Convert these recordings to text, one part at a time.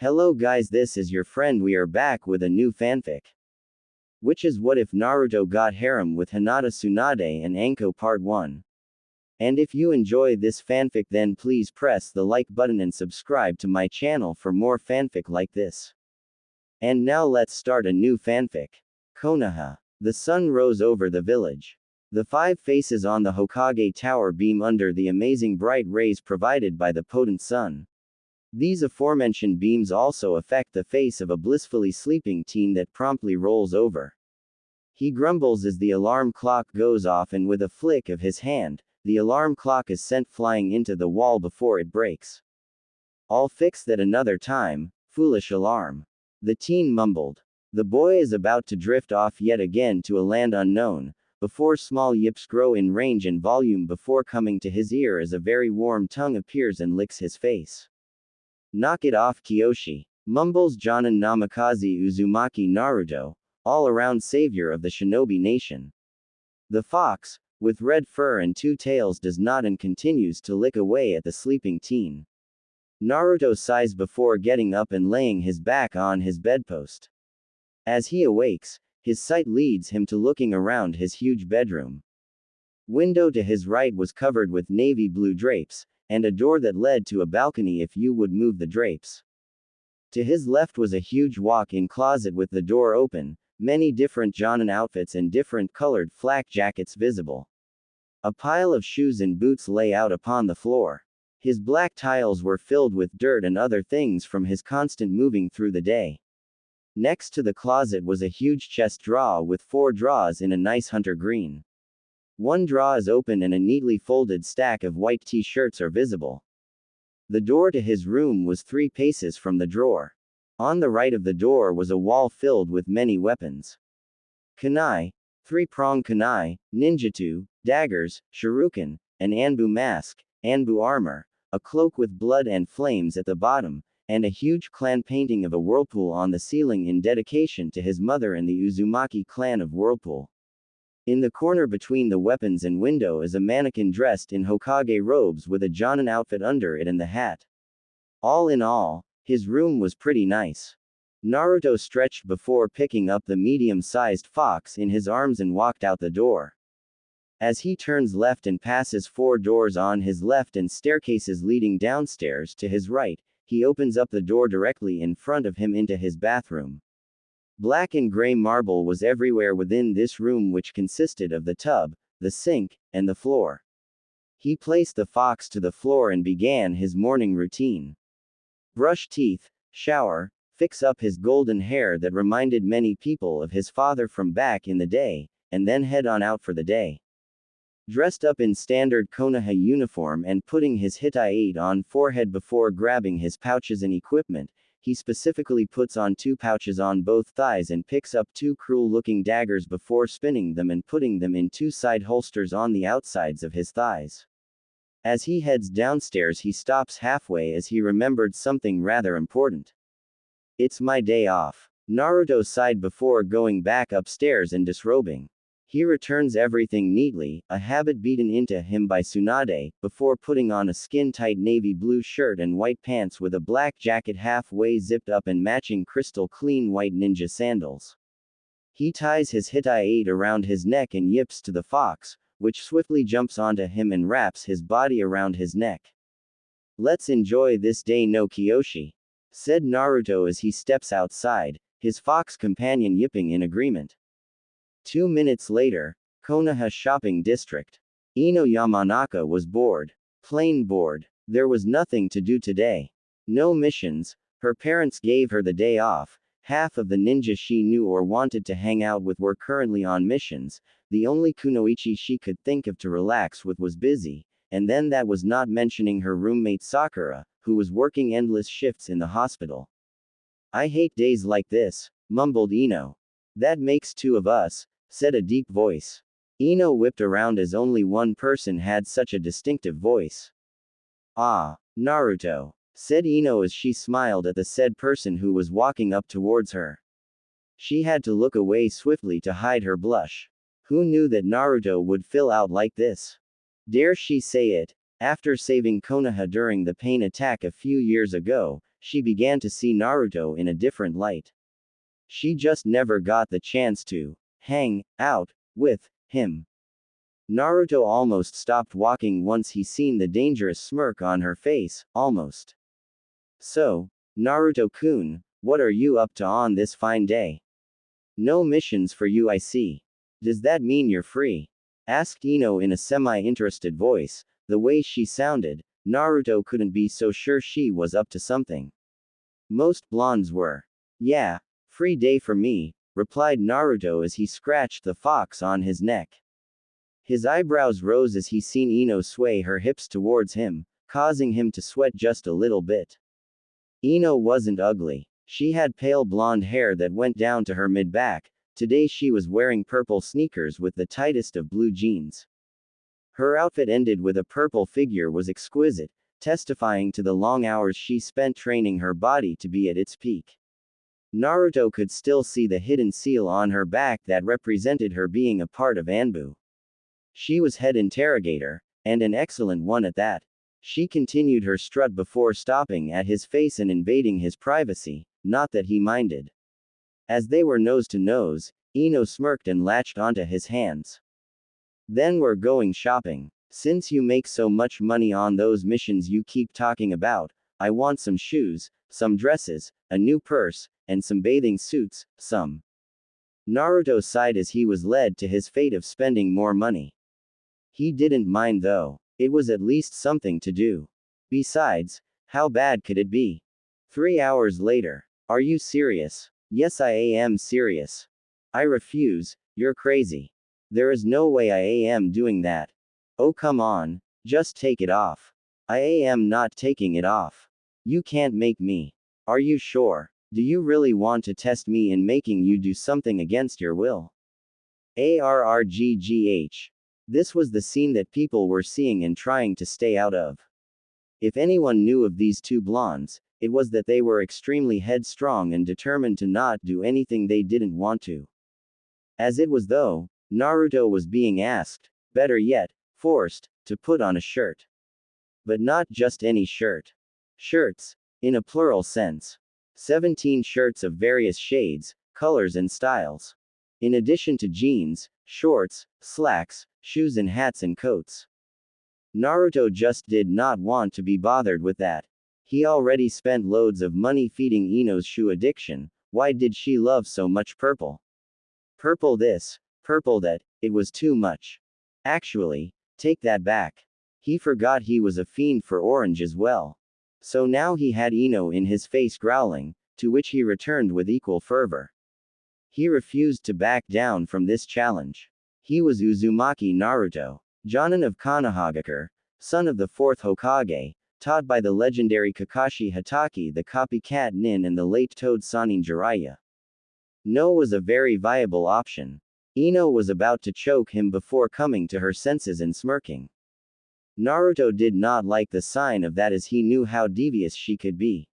Hello guys, this is your friend. We are back with a new fanfic. Which is What If Naruto Got Harem with Hinata, Tsunade and Anko Part 1. And if you enjoy this fanfic, then please press the like button and subscribe to my channel for more fanfic like this. And now let's start a new fanfic. Konoha. The sun rose over the village. The 5 faces on the Hokage Tower beam under the amazing bright rays provided by the potent sun. These aforementioned beams also affect the face of a blissfully sleeping teen that promptly rolls over. He grumbles as the alarm clock goes off, and with a flick of his hand, the alarm clock is sent flying into the wall before it breaks. "I'll fix that another time, foolish alarm," the teen mumbled. The boy is about to drift off yet again to a land unknown, before small yips grow in range and volume before coming to his ear as a very warm tongue appears and licks his face. "Knock it off, Kyoshi," mumbles Jonin Namikaze Uzumaki Naruto, all-around savior of the shinobi nation. The fox, with red fur and 2 tails, does not and continues to lick away at the sleeping teen. Naruto sighs before getting up and laying his back on his bedpost. As he awakes, his sight leads him to looking around his huge bedroom. Window to his right was covered with navy blue drapes, and a door that led to a balcony if you would move the drapes. To his left was a huge walk-in closet with the door open, many different Jonin outfits and different colored flak jackets visible. A pile of shoes and boots lay out upon the floor. His black tiles were filled with dirt and other things from his constant moving through the day. Next to the closet was a huge chest drawer with 4 drawers in a nice hunter green. One drawer is open and a neatly folded stack of white t-shirts are visible. The door to his room was 3 paces from the drawer. On the right of the door was a wall filled with many weapons. Kunai, 3-prong kunai, ninjutsu, daggers, shuriken, an Anbu mask, Anbu armor, a cloak with blood and flames at the bottom, and a huge clan painting of a whirlpool on the ceiling in dedication to his mother and the Uzumaki clan of Whirlpool. In the corner between the weapons and window is a mannequin dressed in Hokage robes with a Jonin outfit under it and the hat. All in all, his room was pretty nice. Naruto stretched before picking up the medium-sized fox in his arms and walked out the door. As he turns left and passes 4 doors on his left and staircases leading downstairs to his right, he opens up the door directly in front of him into his bathroom. Black and gray marble was everywhere within this room, which consisted of the tub, the sink, and the floor. He placed the fox to the floor and began his morning routine. Brush teeth, shower, fix up his golden hair that reminded many people of his father from back in the day, and then head on out for the day. Dressed up in standard Konoha uniform and putting his Hitai on forehead before grabbing his pouches and equipment, he specifically puts on 2 pouches on both thighs and picks up 2 cruel-looking daggers before spinning them and putting them in 2 side holsters on the outsides of his thighs. As he heads downstairs, he stops halfway as he remembered something rather important. "It's my day off," Naruto sighed before going back upstairs and disrobing. He returns everything neatly, a habit beaten into him by Tsunade, before putting on a skin-tight navy blue shirt and white pants with a black jacket halfway zipped up and matching crystal clean white ninja sandals. He ties his Hitai around his neck and yips to the fox, which swiftly jumps onto him and wraps his body around his neck. "Let's enjoy this day, no Kyoshi," said Naruto as he steps outside, his fox companion yipping in agreement. 2 minutes later, Konoha Shopping District. Ino Yamanaka was bored. Plain bored. There was nothing to do today. No missions, her parents gave her the day off, half of the ninja she knew or wanted to hang out with were currently on missions, the only kunoichi she could think of to relax with was busy, and then that was not mentioning her roommate Sakura, who was working endless shifts in the hospital. "I hate days like this," mumbled Ino. "That makes 2 of us," said a deep voice. Ino whipped around as only one person had such a distinctive voice. "Ah, Naruto," said Ino as she smiled at the said person who was walking up towards her. She had to look away swiftly to hide her blush. Who knew that Naruto would fill out like this? Dare she say it? After saving Konoha during the pain attack a few years ago, she began to see Naruto in a different light. She just never got the chance to hang out with him. Naruto almost stopped walking once he seen the dangerous smirk on her face, almost. So, Naruto-kun, what are you up to on this fine day? No missions for you, I see. Does that mean you're free? Asked Ino in a semi-interested voice. The way she sounded, Naruto couldn't be so sure she was up to something. Most blondes were. Yeah, free day for me, replied Naruto as he scratched the fox on his neck. His eyebrows rose as he seen Ino sway her hips towards him, causing him to sweat just a little bit. Ino wasn't ugly. She had pale blonde hair that went down to her mid-back. Today she was wearing purple sneakers with the tightest of blue jeans. Her outfit ended with a purple figure was exquisite, testifying to the long hours she spent training her body to be at its peak. Naruto could still see the hidden seal on her back that represented her being a part of Anbu. She was head interrogator, and an excellent one at that. She continued her strut before stopping at his face and invading his privacy, not that he minded. As they were nose to nose, Ino smirked and latched onto his hands. Then we're going shopping. Since you make so much money on those missions you keep talking about, I want some shoes, some dresses, a new purse, and some bathing suits, some. Naruto sighed as he was led to his fate of spending more money. He didn't mind though. It was at least something to do. Besides, how bad could it be? 3 hours later. Are you serious? Yes, I am serious. I refuse, you're crazy. There is no way I am doing that. Oh come on, just take it off. I am not taking it off. You can't make me. Are you sure? Do you really want to test me in making you do something against your will? ARRGGH. This was the scene that people were seeing and trying to stay out of. If anyone knew of these two blondes, it was that they were extremely headstrong and determined to not do anything they didn't want to. As it was though, Naruto was being asked, better yet, forced, to put on a shirt. But not just any shirt. Shirts, in a plural sense. 17 shirts of various shades, colors and styles. In addition to jeans, shorts, slacks, shoes and hats and coats. Naruto just did not want to be bothered with that. He already spent loads of money feeding Ino's shoe addiction. Why did she love so much purple? Purple this, purple that, it was too much. Actually, take that back. He forgot he was a fiend for orange as well. So now he had Ino in his face growling, to which he returned with equal fervor. He refused to back down from this challenge. He was Uzumaki Naruto, Jonin of Konohagakure, son of the fourth Hokage, taught by the legendary Kakashi Hatake the copycat nin and the late Toad Sanin Jiraiya. No was a very viable option. Ino was about to choke him before coming to her senses and smirking. Naruto did not like the sign of that as he knew how devious she could be.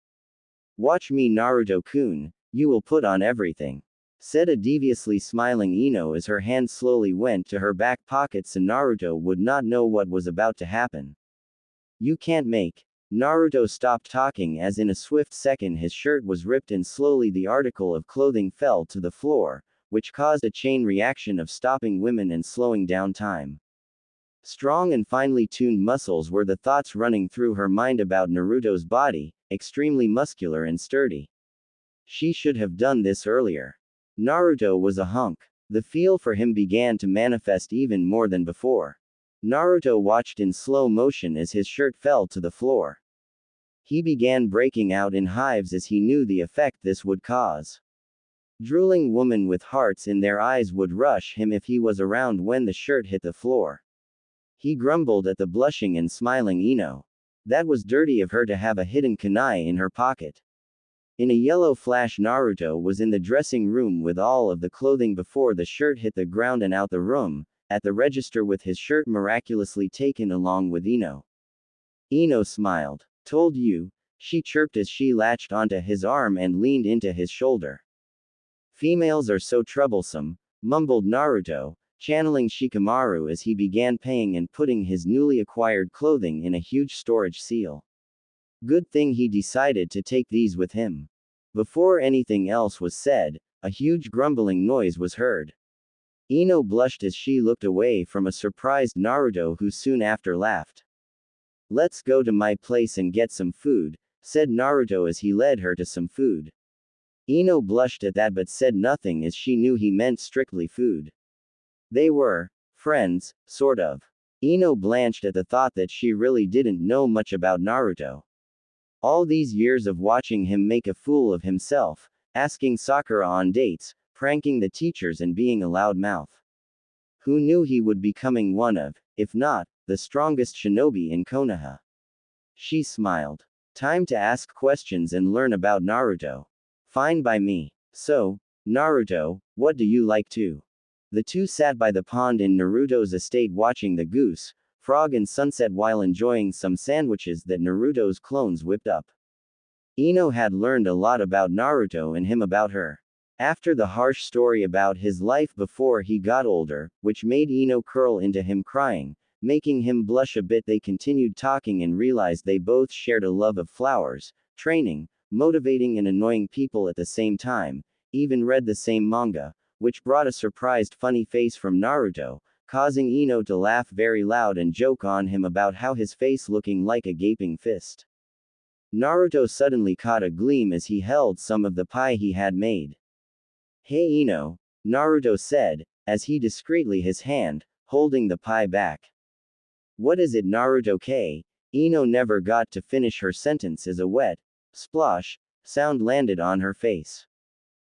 Watch me Naruto-kun, you will put on everything. Said a deviously smiling Ino as her hand slowly went to her back pockets and Naruto would not know what was about to happen. You can't make. Naruto stopped talking as in a swift second his shirt was ripped and slowly the article of clothing fell to the floor, which caused a chain reaction of stopping women and slowing down time. Strong and finely tuned muscles were the thoughts running through her mind about Naruto's body, extremely muscular and sturdy. She should have done this earlier. Naruto was a hunk. The feel for him began to manifest even more than before. Naruto watched in slow motion as his shirt fell to the floor. He began breaking out in hives as he knew the effect this would cause. Drooling women with hearts in their eyes would rush him if he was around when the shirt hit the floor. He grumbled at the blushing and smiling Ino. That was dirty of her to have a hidden kunai in her pocket. In a yellow flash Naruto was in the dressing room with all of the clothing before the shirt hit the ground and out the room, at the register with his shirt miraculously taken along with Ino. Ino smiled. Told you, she chirped as she latched onto his arm and leaned into his shoulder. Females are so troublesome, mumbled Naruto, channeling Shikamaru as he began paying and putting his newly acquired clothing in a huge storage seal. Good thing he decided to take these with him. Before anything else was said, a huge grumbling noise was heard. Ino blushed as she looked away from a surprised Naruto who soon after laughed. "Let's go to my place and get some food," said Naruto as he led her to some food. Ino blushed at that but said nothing as she knew he meant strictly food. They were friends, sort of. Ino blanched at the thought that she really didn't know much about Naruto. All these years of watching him make a fool of himself, asking Sakura on dates, pranking the teachers and being a loudmouth. Who knew he would be becoming one of, if not, the strongest shinobi in Konoha? She smiled. Time to ask questions and learn about Naruto. Fine by me. So, Naruto, what do you like to? The two sat by the pond in Naruto's estate watching the goose, frog and sunset while enjoying some sandwiches that Naruto's clones whipped up. Ino had learned a lot about Naruto and him about her. After the harsh story about his life before he got older, which made Ino curl into him crying, making him blush a bit, they continued talking and realized they both shared a love of flowers, training, motivating and annoying people at the same time, even read the same manga, which brought a surprised funny face from Naruto, causing Ino to laugh very loud and joke on him about how his face looking like a gaping fist. Naruto suddenly caught a gleam as he held some of the pie he had made. "Hey Ino," Naruto said, as he discreetly his hand, holding the pie back. "What is it Naruto K?" Ino never got to finish her sentence as a wet, splosh, sound landed on her face.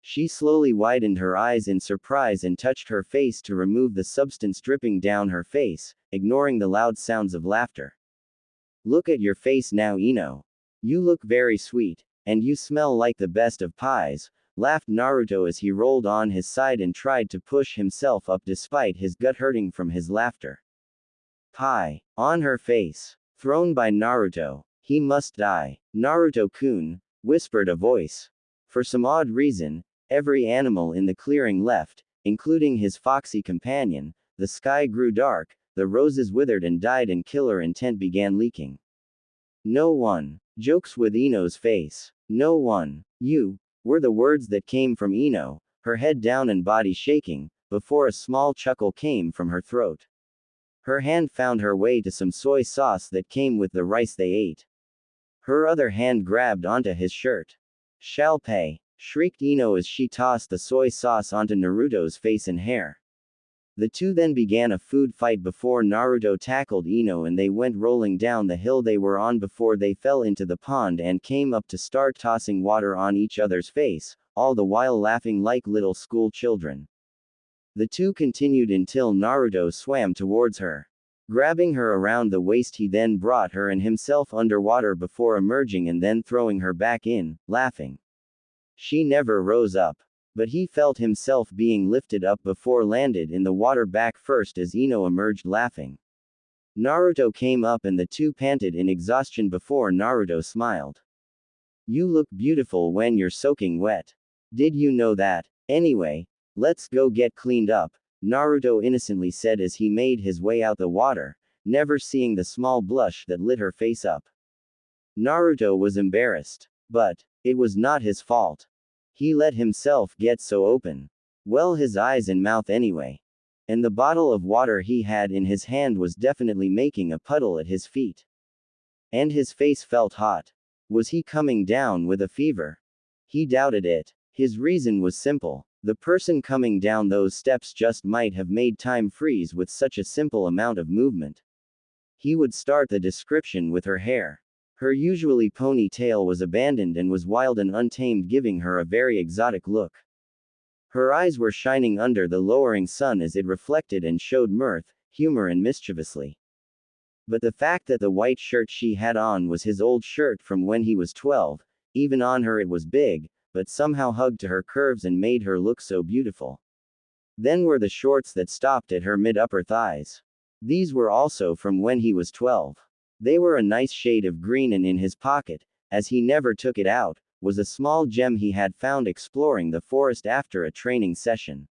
She slowly widened her eyes in surprise and touched her face to remove the substance dripping down her face, ignoring the loud sounds of laughter. "Look at your face now Ino. You look very sweet, and you smell like the best of pies," laughed Naruto as he rolled on his side and tried to push himself up despite his gut hurting from his laughter. "Pie. On her face. Thrown by Naruto. He must die. Naruto-kun," whispered a voice. For some odd reason, every animal in the clearing left, including his foxy companion. The sky grew dark, the roses withered and died and killer intent began leaking. "No one." Jokes with Ino's face. "No one. You," were the words that came from Ino, her head down and body shaking, before a small chuckle came from her throat. Her hand found her way to some soy sauce that came with the rice they ate. Her other hand grabbed onto his shirt. "Shall pay," shrieked Ino as she tossed the soy sauce onto Naruto's face and hair. The two then began a food fight before Naruto tackled Ino and they went rolling down the hill they were on before they fell into the pond and came up to start tossing water on each other's face, all the while laughing like little school children. The two continued until Naruto swam towards her. Grabbing her around the waist he then brought her and himself underwater before emerging and then throwing her back in, laughing. She never rose up. But he felt himself being lifted up before landed in the water back first as Ino emerged laughing. Naruto came up and the two panted in exhaustion before Naruto smiled. "You look beautiful when you're soaking wet. Did you know that? Anyway, let's go get cleaned up," Naruto innocently said as he made his way out the water, never seeing the small blush that lit her face up. Naruto was embarrassed. But it was not his fault. He let himself get so open. Well, his eyes and mouth anyway. And the bottle of water he had in his hand was definitely making a puddle at his feet. And his face felt hot. Was he coming down with a fever? He doubted it. His reason was simple. The person coming down those steps just might have made time freeze with such a simple amount of movement. He would start the description with her hair. Her usually ponytail was abandoned and was wild and untamed, giving her a very exotic look. Her eyes were shining under the lowering sun as it reflected and showed mirth, humor and mischievously. But the fact that the white shirt she had on was his old shirt from when he was 12, even on her it was big, but somehow hugged to her curves and made her look so beautiful. Then were the shorts that stopped at her mid-upper thighs. These were also from when he was 12. They were a nice shade of green and in his pocket, as he never took it out, was a small gem he had found exploring the forest after a training session.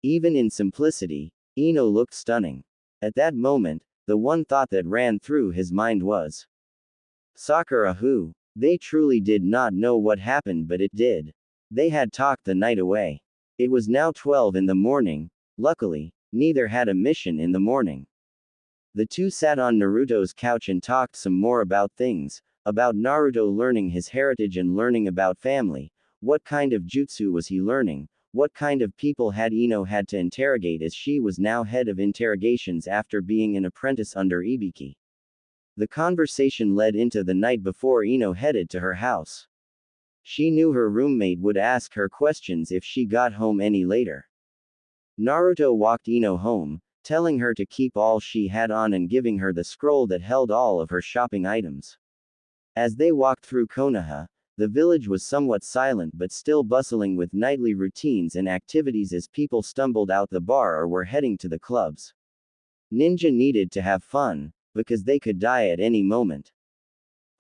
Even in simplicity, Ino looked stunning. At that moment, the one thought that ran through his mind was, Sakura who? They truly did not know what happened, but it did. They had talked the night away. It was now 12 in the morning. Luckily, neither had a mission in the morning. The two sat on Naruto's couch and talked some more about things, about Naruto learning his heritage and learning about family. What kind of jutsu was he learning? What kind of people had Ino had to interrogate, as she was now head of interrogations after being an apprentice under Ibiki. The conversation led into the night before Ino headed to her house. She knew her roommate would ask her questions if she got home any later. Naruto walked Ino home, telling her to keep all she had on and giving her the scroll that held all of her shopping items. As they walked through Konoha, the village was somewhat silent but still bustling with nightly routines and activities as people stumbled out the bar or were heading to the clubs. Ninja needed to have fun, because they could die at any moment.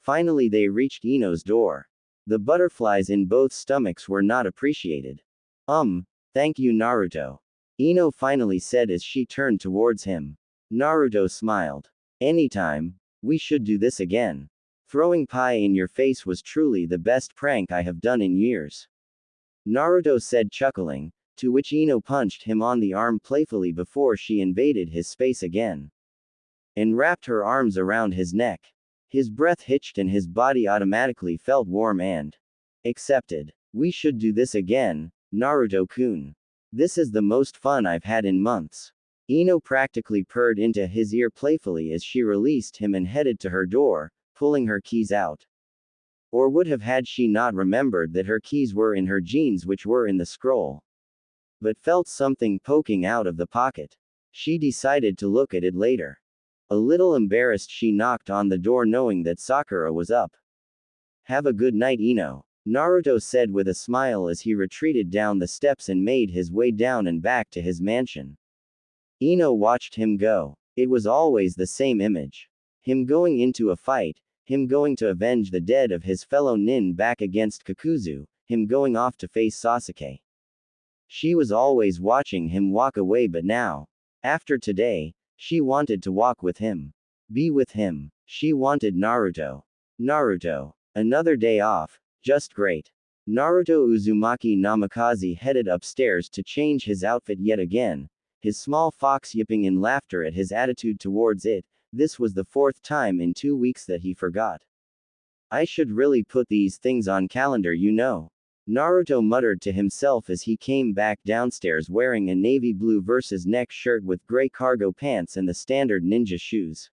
Finally they reached Ino's door. The butterflies in both stomachs were not appreciated. Thank you Naruto. Ino finally said as she turned towards him. Naruto smiled. Anytime. We should do this again. Throwing pie in your face was truly the best prank I have done in years. Naruto said, chuckling, to which Ino punched him on the arm playfully before she invaded his space again, and wrapped her arms around his neck. His breath hitched and his body automatically felt warm and accepted. We should do this again, Naruto-kun. This is the most fun I've had in months. Ino practically purred into his ear playfully as she released him and headed to her door, pulling her keys out. Or would have had she not remembered that her keys were in her jeans, which were in the scroll. But felt something poking out of the pocket. She decided to look at it later. A little embarrassed, she knocked on the door knowing that Sakura was up. Have a good night, Ino, Naruto said with a smile as he retreated down the steps and made his way down and back to his mansion. Ino watched him go. It was always the same image. Him going into a fight, him going to avenge the dead of his fellow nin back against Kakuzu, him going off to face Sasuke. She was always watching him walk away, but now, after today, she wanted to walk with him. Be with him. She wanted Naruto. Naruto. Another day off. Just great. Naruto Uzumaki Namikaze headed upstairs to change his outfit yet again, his small fox yipping in laughter at his attitude towards it. This was the 4th time in 2 weeks that he forgot. I should really put these things on calendar, you know. Naruto muttered to himself as he came back downstairs wearing a navy blue versus neck shirt with gray cargo pants and the standard ninja shoes.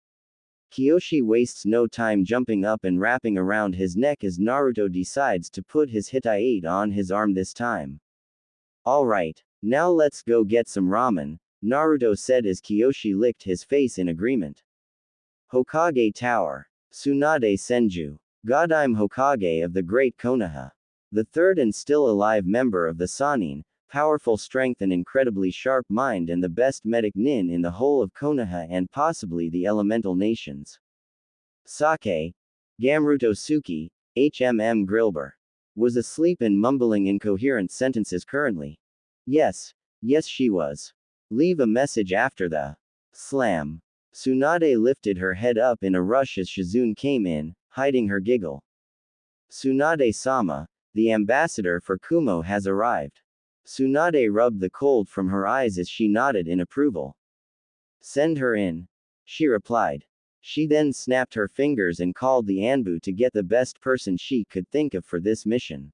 Kyoshi wastes no time jumping up and wrapping around his neck as Naruto decides to put his Hitai on his arm this time. Alright, now let's go get some ramen, Naruto said as Kyoshi licked his face in agreement. Hokage Tower. Tsunade Senju. Godime Hokage of the Great Konoha. The third and still alive member of the Sannin, powerful strength and incredibly sharp mind, and the best medic nin in the whole of Konoha and possibly the elemental nations. Sake, Gamruto Suki, HMM Grilber, was asleep and mumbling incoherent sentences currently. Yes she was. Leave a message after the slam. Tsunade lifted her head up in a rush as Shizune came in, hiding her giggle. Tsunade-sama, the ambassador for Kumo has arrived. Tsunade rubbed the cold from her eyes as she nodded in approval. Send her in, she replied. She then snapped her fingers and called the Anbu to get the best person she could think of for this mission.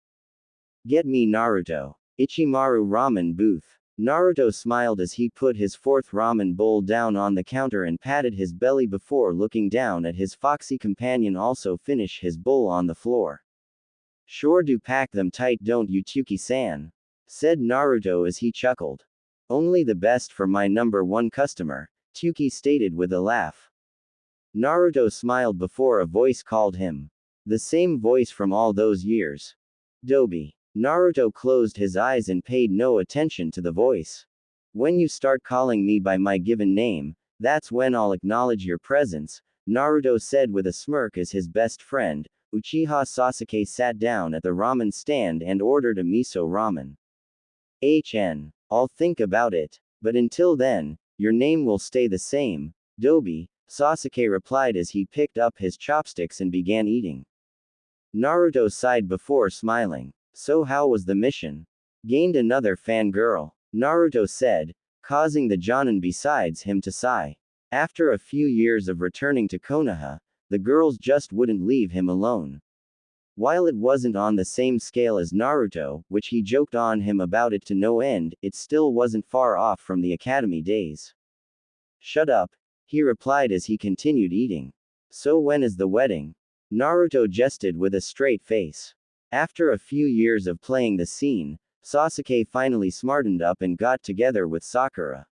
Get me Naruto. Ichimaru ramen booth. Naruto smiled as he put his 4th ramen bowl down on the counter and patted his belly before looking down at his foxy companion also finish his bowl on the floor. Sure do pack them tight, don't you, Tsuki-san? Said Naruto as he chuckled. Only the best for my number 1 customer, Tsuki stated with a laugh. Naruto smiled before a voice called him. The same voice from all those years. Dobi. Naruto closed his eyes and paid no attention to the voice. When you start calling me by my given name, that's when I'll acknowledge your presence, Naruto said with a smirk as his best friend, Uchiha Sasuke, sat down at the ramen stand and ordered a miso ramen. I'll think about it, but until then, your name will stay the same, Dobi, Sasuke replied as he picked up his chopsticks and began eating. Naruto sighed before smiling. So how was the mission? Gained another fangirl. Naruto said, causing the Jonin besides him to sigh. After a few years of returning to Konoha, the girls just wouldn't leave him alone. While it wasn't on the same scale as Naruto, which he joked on him about it to no end, it still wasn't far off from the academy days. Shut up, he replied as he continued eating. So when is the wedding? Naruto jested with a straight face. After a few years of playing the scene, Sasuke finally smartened up and got together with Sakura.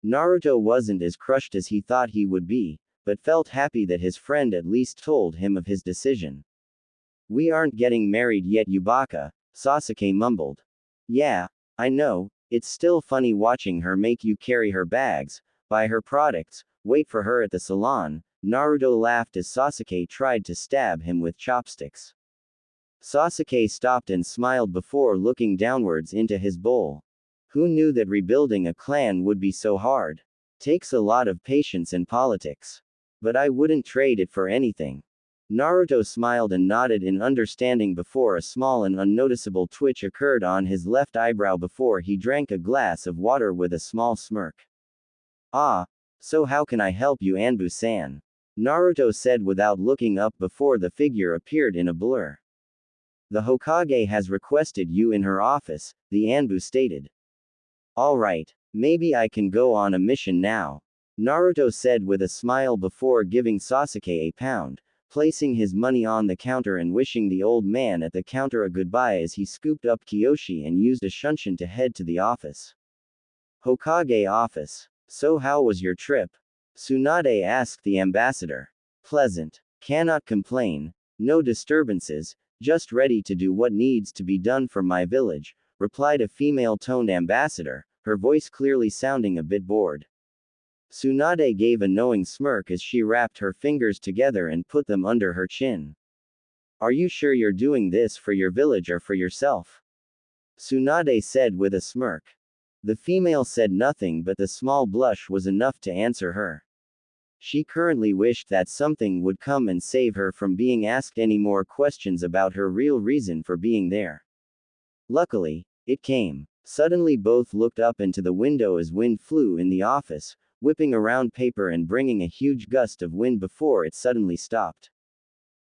Naruto wasn't as crushed as he thought he would be, but felt happy that his friend at least told him of his decision. We aren't getting married yet, Yubaka, Sasuke mumbled. Yeah, I know, it's still funny watching her make you carry her bags, buy her products, wait for her at the salon. Naruto laughed as Sasuke tried to stab him with chopsticks. Sasuke stopped and smiled before looking downwards into his bowl. Who knew that rebuilding a clan would be so hard? Takes a lot of patience and politics. But I wouldn't trade it for anything. Naruto smiled and nodded in understanding before a small and unnoticeable twitch occurred on his left eyebrow before he drank a glass of water with a small smirk. Ah, so how can I help you, Anbu-san? Naruto said without looking up before the figure appeared in a blur. The Hokage has requested you in her office, the Anbu stated. Alright, maybe I can go on a mission now. Naruto said with a smile before giving Sasuke a pound, placing his money on the counter and wishing the old man at the counter a goodbye as he scooped up Kiyoshi and used a shunshin to head to the office. Hokage office. So how was your trip? Tsunade asked the ambassador. Pleasant. Cannot complain. No disturbances, just ready to do what needs to be done for my village, replied a female-toned ambassador, her voice clearly sounding a bit bored. Tsunade gave a knowing smirk as she wrapped her fingers together and put them under her chin. Are you sure you're doing this for your village or for yourself? Tsunade said with a smirk. The female said nothing, but the small blush was enough to answer her. She currently wished that something would come and save her from being asked any more questions about her real reason for being there. Luckily, it came. Suddenly both looked up into the window as wind flew in the office, whipping around paper and bringing a huge gust of wind before it suddenly stopped.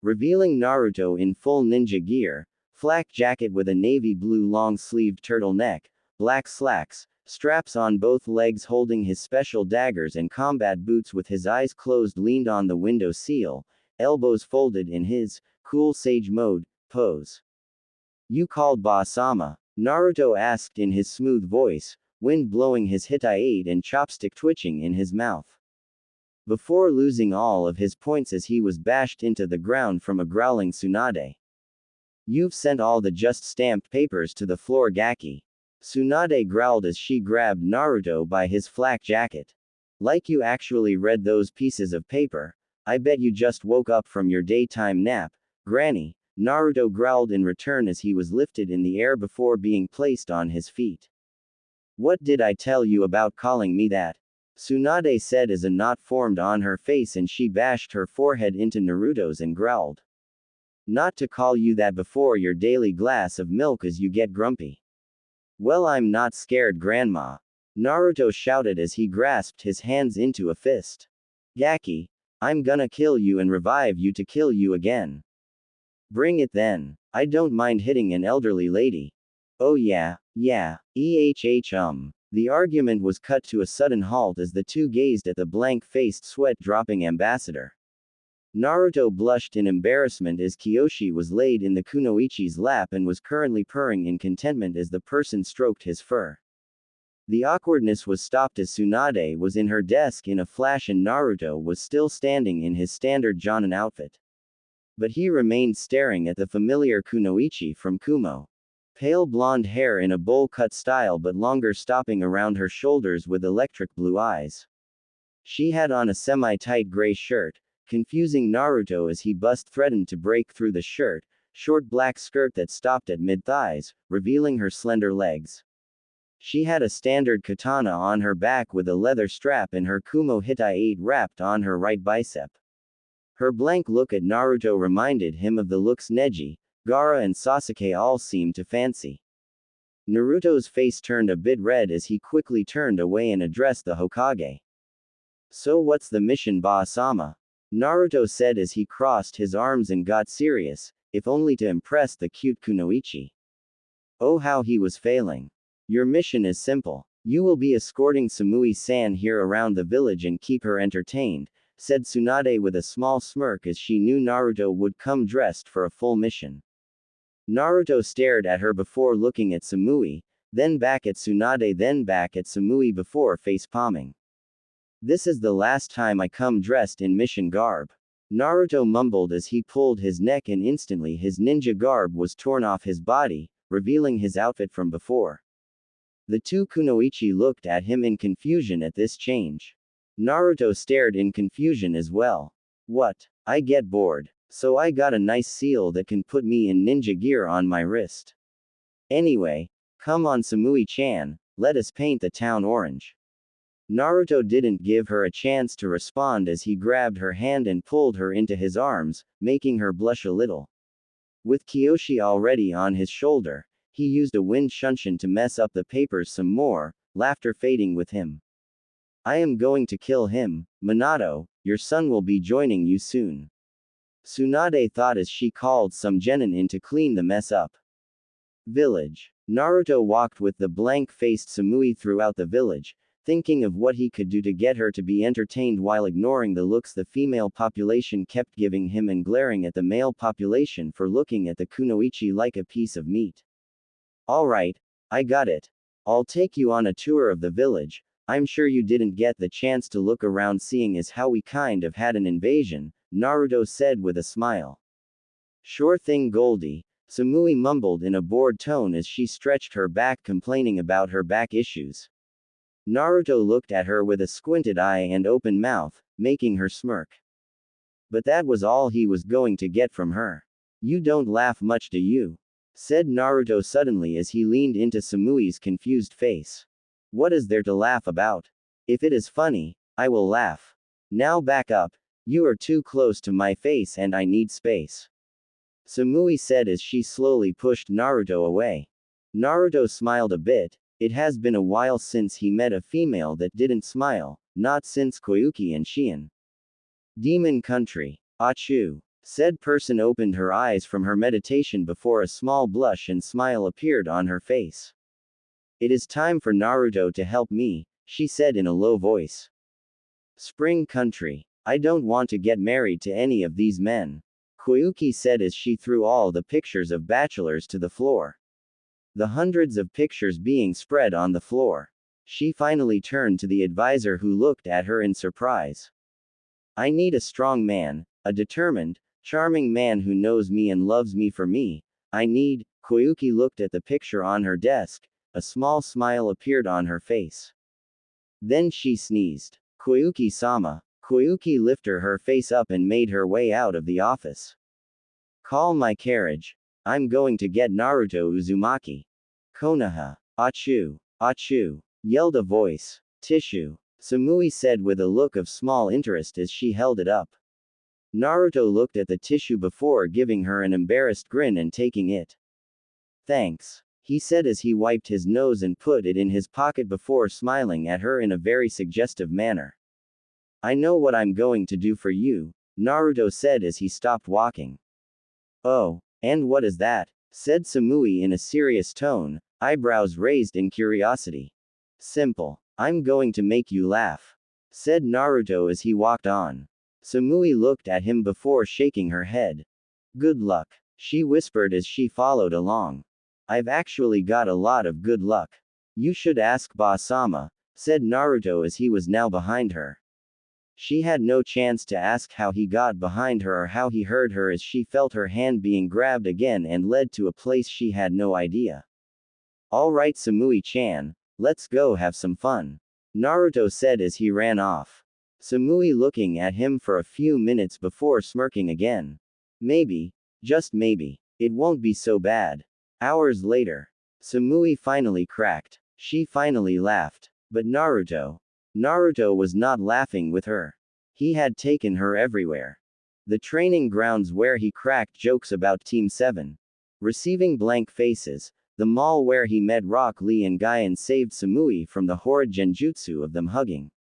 Revealing Naruto in full ninja gear, flak jacket with a navy blue long-sleeved turtleneck, black slacks, straps on both legs holding his special daggers and combat boots with his eyes closed leaned on the window sill, elbows folded in his cool sage mode pose. You called Ba-sama? Naruto asked in his smooth voice, wind blowing his Hittite and chopstick twitching in his mouth. Before losing all of his points as he was bashed into the ground from a growling Tsunade. You've sent all the just stamped papers to the floor, Gaki. Tsunade growled as she grabbed Naruto by his flak jacket. Like you actually read those pieces of paper. I bet you just woke up from your daytime nap, Granny. Naruto growled in return as he was lifted in the air before being placed on his feet. What did I tell you about calling me that? Tsunade said as a knot formed on her face and she bashed her forehead into Naruto's and growled. Not to call you that before your daily glass of milk as you get grumpy. Well, I'm not scared, Grandma. Naruto shouted as he grasped his hands into a fist. Gaki, I'm gonna kill you and revive you to kill you again. Bring it then. I don't mind hitting an elderly lady. Oh yeah. The argument was cut to a sudden halt as the two gazed at the blank-faced sweat-dropping ambassador. Naruto blushed in embarrassment as Kiyoshi was laid in the kunoichi's lap and was currently purring in contentment as the person stroked his fur. The awkwardness was stopped as Tsunade was in her desk in a flash and Naruto was still standing in his standard Jonin outfit. But he remained staring at the familiar kunoichi from Kumo. Pale blonde hair in a bowl-cut style but longer stopping around her shoulders with electric blue eyes. She had on a semi-tight gray shirt, confusing Naruto as he threatened to break through the shirt, short black skirt that stopped at mid-thighs, revealing her slender legs. She had a standard katana on her back with a leather strap and her Kumo Hitai 8 wrapped on her right bicep. Her blank look at Naruto reminded him of the looks Neji, Gaara and Sasuke all seemed to fancy. Naruto's face turned a bit red as he quickly turned away and addressed the Hokage. So what's the mission, Ba-sama? Naruto said as he crossed his arms and got serious, if only to impress the cute Kunoichi. Oh, how he was failing. Your mission is simple. You will be escorting Samui-san here around the village and keep her entertained, said Tsunade with a small smirk as she knew Naruto would come dressed for a full mission. Naruto stared at her before looking at Samui, then back at Tsunade, then back at Samui before face-palming. This is the last time I come dressed in mission garb. Naruto mumbled as he pulled his neck and instantly his ninja garb was torn off his body, revealing his outfit from before. The two Kunoichi looked at him in confusion at this change. Naruto stared in confusion as well. What? I get bored. So I got a nice seal that can put me in ninja gear on my wrist. Anyway, come on Samui-chan, let us paint the town orange. Naruto didn't give her a chance to respond as he grabbed her hand and pulled her into his arms, making her blush a little. With Kyoshi already on his shoulder, he used a wind shunshin to mess up the papers some more, laughter fading with him. I am going to kill him, Minato, your son will be joining you soon. Tsunade thought as she called some genin in to clean the mess up. Village. Naruto walked with the blank-faced Samui throughout the village, thinking of what he could do to get her to be entertained while ignoring the looks the female population kept giving him and glaring at the male population for looking at the Kunoichi like a piece of meat. Alright, I got it. I'll take you on a tour of the village. I'm sure you didn't get the chance to look around seeing as how we kind of had an invasion, Naruto said with a smile. Sure thing, Goldie, Samui mumbled in a bored tone as she stretched her back complaining about her back issues. Naruto looked at her with a squinted eye and open mouth, making her smirk. But that was all he was going to get from her. You don't laugh much, do you? Said Naruto suddenly as he leaned into Samui's confused face. What is there to laugh about? If it is funny, I will laugh. Now back up, you are too close to my face and I need space. Samui said as she slowly pushed Naruto away. Naruto smiled a bit. It has been a while since he met a female that didn't smile, not since Koyuki and Shion. Demon country. Achu. Said person opened her eyes from her meditation before a small blush and smile appeared on her face. It is time for Naruto to help me, she said in a low voice. Spring country. I don't want to get married to any of these men. Koyuki said as she threw all the pictures of bachelors to the floor. The hundreds of pictures being spread on the floor. She finally turned to the advisor who looked at her in surprise. I need a strong man, a determined, charming man who knows me and loves me for me. Koyuki looked at the picture on her desk, a small smile appeared on her face. Then she sneezed. Koyuki-sama. Koyuki lifted her face up and made her way out of the office. Call my carriage. I'm going to get Naruto Uzumaki. Konoha. Achu. Achu. Yelled a voice. Tissue. Samui said with a look of small interest as she held it up. Naruto looked at the tissue before giving her an embarrassed grin and taking it. Thanks, he said as he wiped his nose and put it in his pocket before smiling at her in a very suggestive manner. I know what I'm going to do for you, Naruto said as he stopped walking. Oh, and what is that? Said Samui in a serious tone, eyebrows raised in curiosity. Simple. I'm going to make you laugh, said Naruto as he walked on. Samui looked at him before shaking her head. Good luck, she whispered as she followed along. I've actually got a lot of good luck. You should ask Ba-sama, said Naruto as he was now behind her. She had no chance to ask how he got behind her or how he heard her as she felt her hand being grabbed again and led to a place she had no idea. Alright Samui-chan, let's go have some fun, Naruto said as he ran off. Samui looking at him for a few minutes before smirking again. Maybe, just maybe, it won't be so bad. Hours later, Samui finally cracked. She finally laughed. But Naruto was not laughing with her. He had taken her everywhere. The training grounds where he cracked jokes about Team 7. Receiving blank faces. The mall where he met Rock Lee and Guy and saved Samui from the horrid genjutsu of them hugging.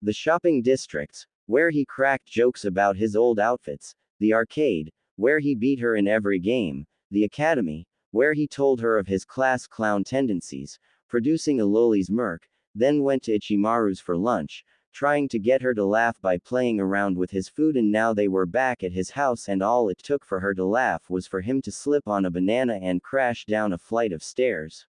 The shopping districts, where he cracked jokes about his old outfits. The arcade, where he beat her in every game. The academy, where he told her of his class clown tendencies, producing a loli's murk, then went to Ichimaru's for lunch, trying to get her to laugh by playing around with his food, and now they were back at his house and all it took for her to laugh was for him to slip on a banana and crash down a flight of stairs.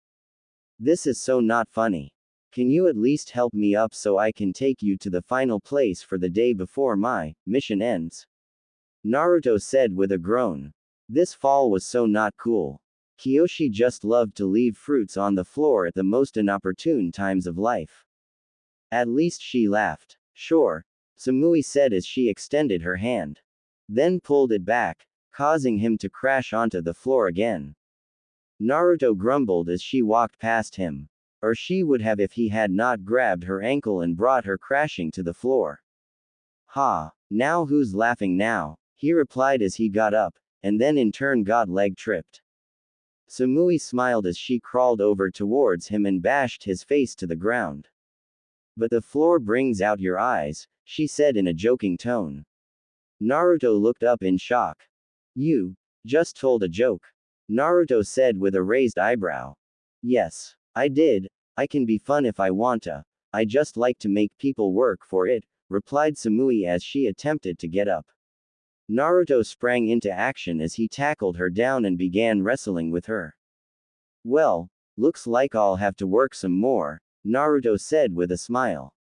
This is so not funny. Can you at least help me up so I can take you to the final place for the day before my mission ends? Naruto said with a groan. This fall was so not cool. Kiyoshi just loved to leave fruits on the floor at the most inopportune times of life. At least she laughed. Sure, Samui said as she extended her hand. Then pulled it back, causing him to crash onto the floor again. Naruto grumbled as she walked past him. Or she would have if he had not grabbed her ankle and brought her crashing to the floor. Ha, now who's laughing now? He replied as he got up, and then in turn got leg tripped. Samui smiled as she crawled over towards him and bashed his face to the ground. But the floor brings out your eyes, she said in a joking tone. Naruto looked up in shock. You just told a joke. Naruto said with a raised eyebrow. Yes, I did. I can be fun if I want to. I just like to make people work for it, replied Samui as she attempted to get up. Naruto sprang into action as he tackled her down and began wrestling with her. Well, looks like I'll have to work some more, Naruto said with a smile.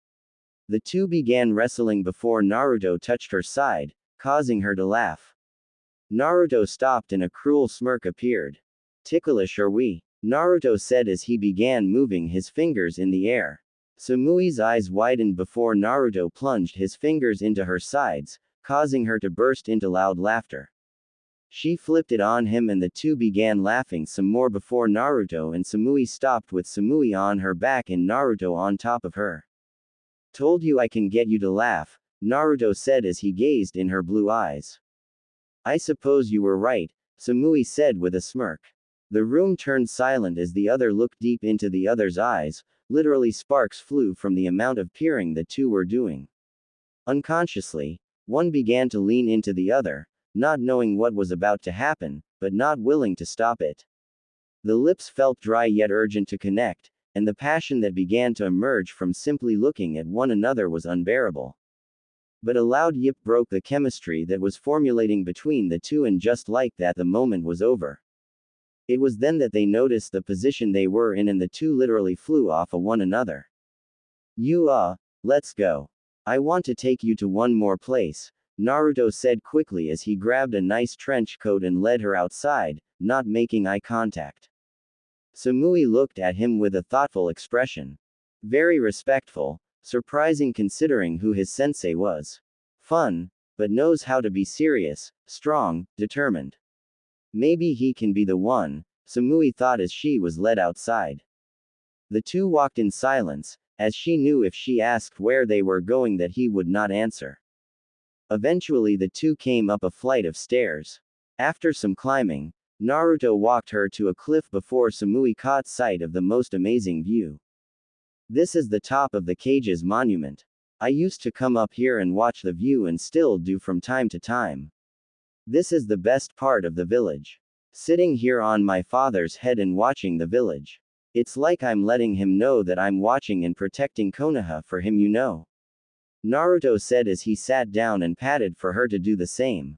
The two began wrestling before Naruto touched her side, causing her to laugh. Naruto stopped and a cruel smirk appeared. Ticklish are we? Naruto said as he began moving his fingers in the air. Samui's eyes widened before Naruto plunged his fingers into her sides, causing her to burst into loud laughter. She flipped it on him and the two began laughing some more before Naruto and Samui stopped with Samui on her back and Naruto on top of her. Told you I can get you to laugh, Naruto said as he gazed in her blue eyes. I suppose you were right, Samui said with a smirk. The room turned silent as the other looked deep into the other's eyes, literally sparks flew from the amount of peering the two were doing. Unconsciously, one began to lean into the other, not knowing what was about to happen, but not willing to stop it. The lips felt dry yet urgent to connect, and the passion that began to emerge from simply looking at one another was unbearable. But a loud yip broke the chemistry that was formulating between the two, and just like that the moment was over. It was then that they noticed the position they were in and the two literally flew off of one another. Let's go. I want to take you to one more place, Naruto said quickly as he grabbed a nice trench coat and led her outside, not making eye contact. Samui looked at him with a thoughtful expression. Very respectful, surprising considering who his sensei was. Fun, but knows how to be serious, strong, determined. Maybe he can be the one, Samui thought as she was led outside. The two walked in silence, as she knew if she asked where they were going that he would not answer. Eventually the two came up a flight of stairs. After some climbing, Naruto walked her to a cliff before Samui caught sight of the most amazing view. This is the top of the Cage's monument. I used to come up here and watch the view and still do from time to time. This is the best part of the village. Sitting here on my father's head and watching the village. It's like I'm letting him know that I'm watching and protecting Konoha for him, you know. Naruto said as he sat down and patted for her to do the same.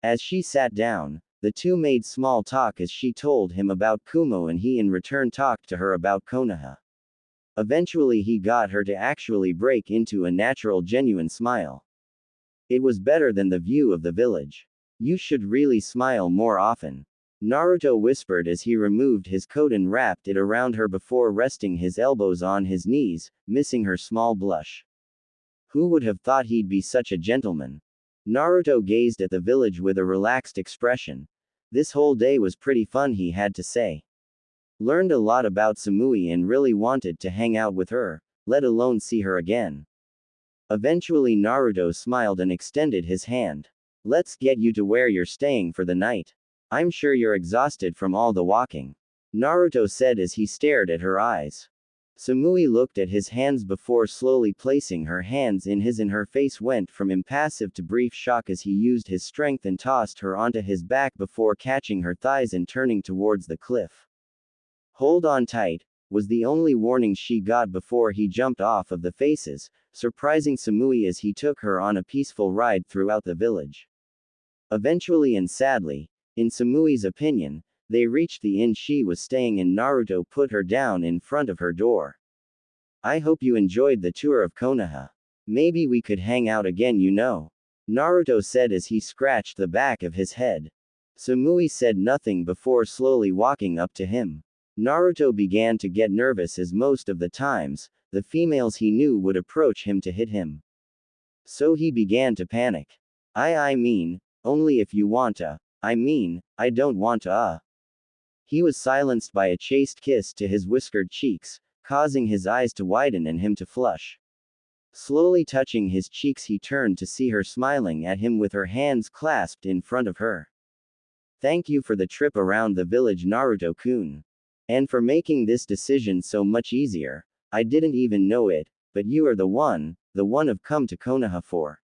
As she sat down, the two made small talk as she told him about Kumo and he in return talked to her about Konoha. Eventually he got her to actually break into a natural genuine smile. It was better than the view of the village. You should really smile more often, Naruto whispered as he removed his coat and wrapped it around her before resting his elbows on his knees, missing her small blush. Who would have thought he'd be such a gentleman? Naruto gazed at the village with a relaxed expression. This whole day was pretty fun, he had to say. Learned a lot about Samui and really wanted to hang out with her, let alone see her again. Eventually Naruto smiled and extended his hand. Let's get you to where you're staying for the night. I'm sure you're exhausted from all the walking. Naruto said as he stared at her eyes. Samui looked at his hands before slowly placing her hands in his, and her face went from impassive to brief shock as he used his strength and tossed her onto his back before catching her thighs and turning towards the cliff. Hold on tight, was the only warning she got before he jumped off of the faces, surprising Samui as he took her on a peaceful ride throughout the village. Eventually and sadly, in Samui's opinion, they reached the inn she was staying in. Naruto put her down in front of her door. I hope you enjoyed the tour of Konoha. Maybe we could hang out again, you know. Naruto said as he scratched the back of his head. Samui said nothing before slowly walking up to him. Naruto began to get nervous as most of the times, the females he knew would approach him to hit him. So he began to panic. I mean, only if you want to. I don't want to. He was silenced by a chaste kiss to his whiskered cheeks, causing his eyes to widen and him to flush. Slowly touching his cheeks, he turned to see her smiling at him with her hands clasped in front of her. Thank you for the trip around the village, Naruto-kun. And for making this decision so much easier. I didn't even know it, but you are the one I've come to Konoha for.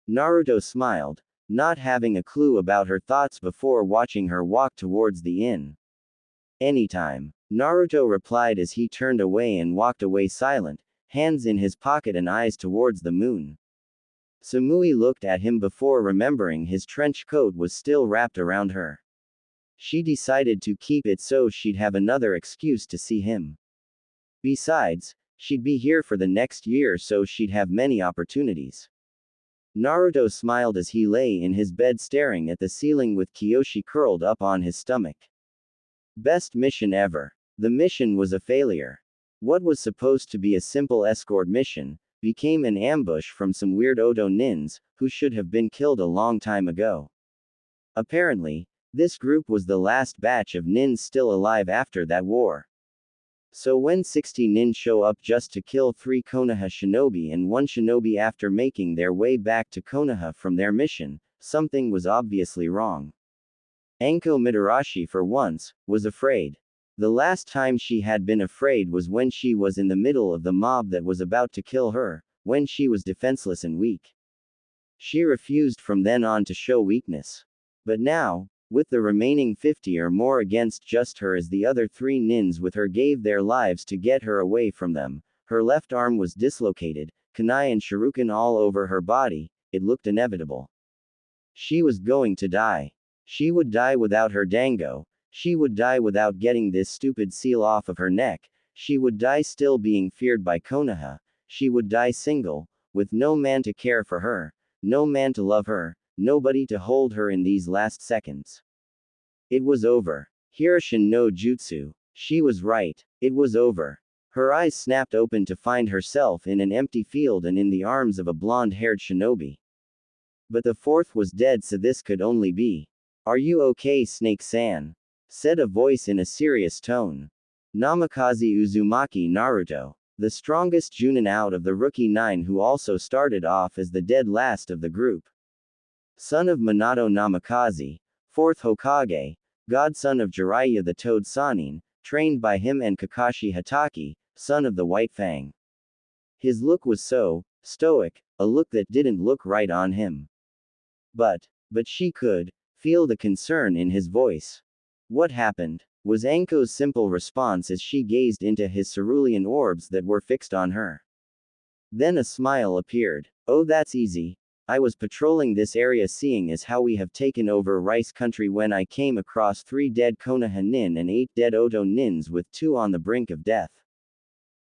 Naruto smiled, not having a clue about her thoughts before watching her walk towards the inn. Anytime, Naruto replied as he turned away and walked away silent, hands in his pocket and eyes towards the moon. Samui looked at him before remembering his trench coat was still wrapped around her. She decided to keep it so she'd have another excuse to see him. Besides, she'd be here for the next year, so she'd have many opportunities. Naruto smiled as he lay in his bed staring at the ceiling with Kyoshi curled up on his stomach. Best mission ever. The mission was a failure. What was supposed to be a simple escort mission became an ambush from some weird Odo nins, who should have been killed a long time ago. Apparently, this group was the last batch of nins still alive after that war. So when 60 nin show up just to kill 3 Konoha shinobi and 1 shinobi after making their way back to Konoha from their mission, something was obviously wrong. Anko Mitarashi, for once, was afraid. The last time she had been afraid was when she was in the middle of the mob that was about to kill her, when she was defenseless and weak. She refused from then on to show weakness. But now, with the remaining 50 or more against just her as the other 3 nins with her gave their lives to get her away from them, her left arm was dislocated, kunai and shuriken all over her body, it looked inevitable. She was going to die. She would die without her dango, she would die without getting this stupid seal off of her neck, she would die still being feared by Konoha, she would die single, with no man to care for her, no man to love her, nobody to hold her in these last seconds. It was over. Hiroshin no Jutsu. She was right. It was over. Her eyes snapped open to find herself in an empty field and in the arms of a blonde-haired shinobi. But the 4th was dead, so this could only be. Are you okay, Snake-san? Said a voice in a serious tone. Namikaze Uzumaki Naruto, the strongest Junin out of the rookie 9 who also started off as the dead last of the group. Son of Minato Namikaze, 4th Hokage, godson of Jiraiya the Toad Sannin, trained by him, and Kakashi Hatake, son of the White Fang. His look was so stoic, a look that didn't look right on him. But she could feel the concern in his voice. What happened? Was Anko's simple response as she gazed into his cerulean orbs that were fixed on her. Then a smile appeared. Oh, that's easy. I was patrolling this area seeing as how we have taken over Rice Country when I came across 3 dead Konoha nin and 8 dead Oto nins with 2 on the brink of death.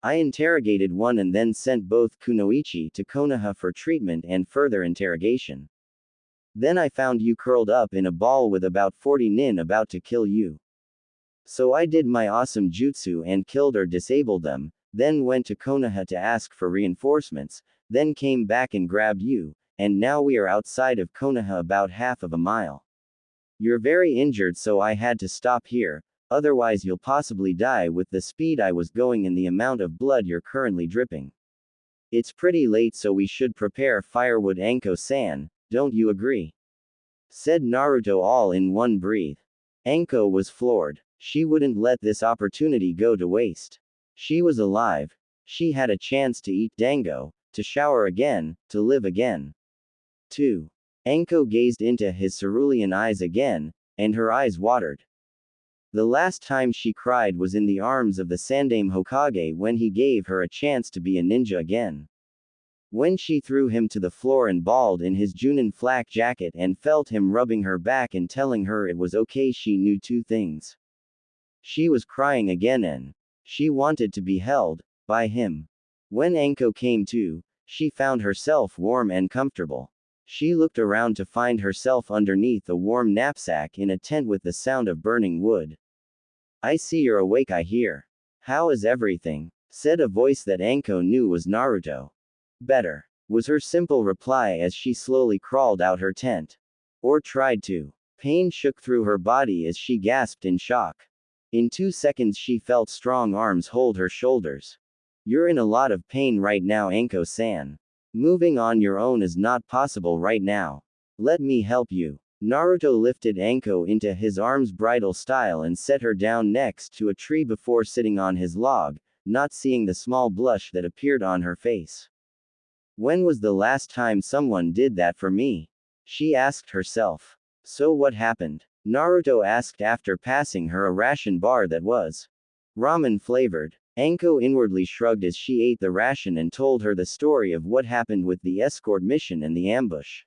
I interrogated 1 and then sent both Kunoichi to Konoha for treatment and further interrogation. Then I found you curled up in a ball with about 40 nin about to kill you. So I did my awesome jutsu and killed or disabled them, then went to Konoha to ask for reinforcements, then came back and grabbed you, and now we are outside of Konoha about half of a mile. You're very injured, so I had to stop here. otherwise you'll possibly die with the speed I was going and the amount of blood you're currently dripping. It's pretty late, so we should prepare firewood, Anko-san, don't you agree? Said Naruto all in one breath. Anko was floored. She wouldn't let this opportunity go to waste. She was alive. She had a chance to eat dango, to shower again, to live again. 2. Anko gazed into his cerulean eyes again, and her eyes watered. The last time she cried was in the arms of the Sandaime Hokage when he gave her a chance to be a ninja again. When she threw him to the floor and bawled in his Junin flak jacket and felt him rubbing her back and telling her it was okay, she knew two things. She was crying again and she wanted to be held by him. When Anko came to, she found herself warm and comfortable. She looked around to find herself underneath a warm knapsack in a tent with the sound of burning wood. I see you're awake, I hear. How is everything? Said a voice that Anko knew was Naruto. Better, was her simple reply as she slowly crawled out her tent. Or tried to. Pain shook through her body as she gasped in shock. In 2 seconds she felt strong arms hold her shoulders. You're in a lot of pain right now, Anko-san. Moving on your own is not possible right now. Let me help you. Naruto lifted Anko into his arms bridal style and set her down next to a tree before sitting on his log, not seeing the small blush that appeared on her face. When was the last time someone did that for me? She asked herself. So what happened? Naruto asked after passing her a ration bar that was ramen flavored. Anko inwardly shrugged as she ate the ration and told her the story of what happened with the escort mission and the ambush.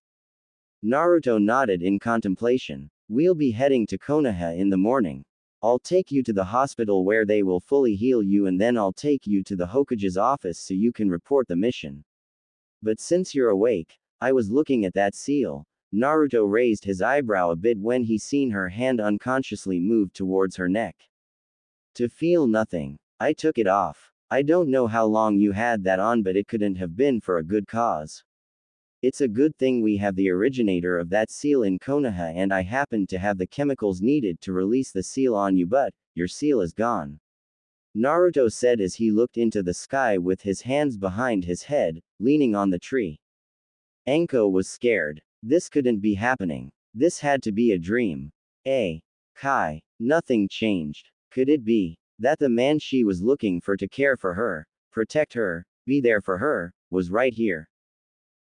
Naruto nodded in contemplation. We'll be heading to Konoha in the morning. I'll take you to the hospital where they will fully heal you, and then I'll take you to the Hokage's office so you can report the mission. But since you're awake, I was looking at that seal. Naruto raised his eyebrow a bit when he seen her hand unconsciously move towards her neck. To feel nothing. I took it off. I don't know how long you had that on, but it couldn't have been for a good cause. It's a good thing we have the originator of that seal in Konoha, and I happen to have the chemicals needed to release the seal on you, but your seal is gone. Naruto said as he looked into the sky with his hands behind his head, leaning on the tree. Anko was scared. This couldn't be happening. This had to be a dream. Kai. Nothing changed. Could it be that the man she was looking for to care for her, protect her, be there for her, was right here?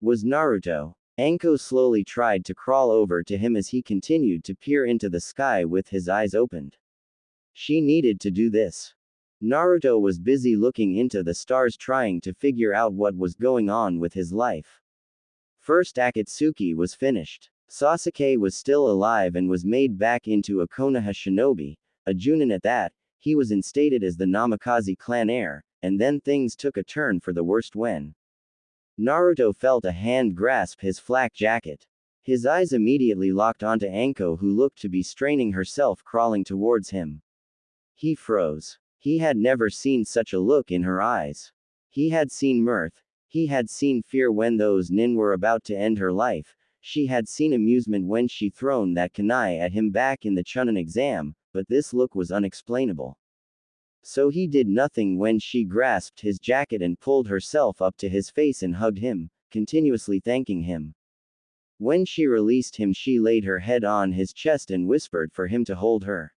Was Naruto? Anko slowly tried to crawl over to him as he continued to peer into the sky with his eyes opened. She needed to do this. Naruto was busy looking into the stars trying to figure out what was going on with his life. First Akatsuki was finished. Sasuke was still alive and was made back into a Konoha shinobi, a Junin at that. He was instated as the Namikaze clan heir, and then things took a turn for the worst when Naruto felt a hand grasp his flak jacket. His eyes immediately locked onto Anko, who looked to be straining herself crawling towards him. He froze. He had never seen such a look in her eyes. He had seen mirth. He had seen fear when those nin were about to end her life. She had seen amusement when she thrown that kunai at him back in the Chunin exam, but this look was unexplainable. So he did nothing when she grasped his jacket and pulled herself up to his face and hugged him, continuously thanking him. When she released him, she laid her head on his chest and whispered for him to hold her.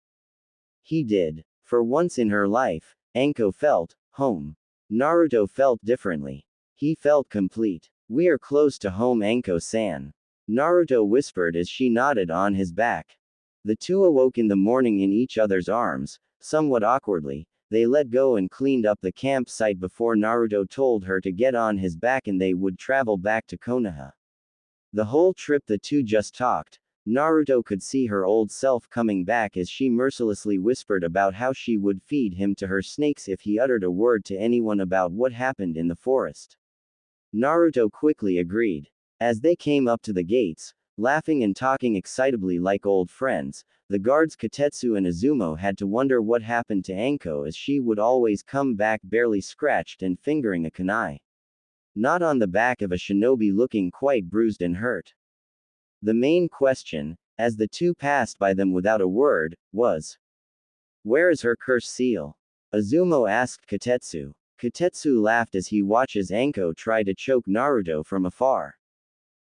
He did. For once in her life, Anko felt home. Naruto felt differently. He felt complete. We are close to home, Anko-san. Naruto whispered as she nodded on his back. The two awoke in the morning in each other's arms. Somewhat awkwardly, they let go and cleaned up the campsite before Naruto told her to get on his back and they would travel back to Konoha. The whole trip the two just talked. Naruto could see her old self coming back as she mercilessly whispered about how she would feed him to her snakes if he uttered a word to anyone about what happened in the forest. Naruto quickly agreed. As they came up to the gates, laughing and talking excitably like old friends, the guards Katetsu and Izumo had to wonder what happened to Anko, as she would always come back barely scratched and fingering a kunai. Not on the back of a shinobi, looking quite bruised and hurt. The main question, as the two passed by them without a word, was, Where is her curse seal? Azumo asked Kotetsu. Kotetsu laughed as he watches Anko try to choke Naruto from afar.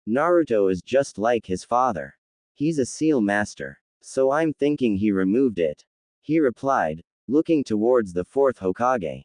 Naruto is just like his father. He's a seal master. So I'm thinking he removed it. He replied, looking towards the fourth Hokage.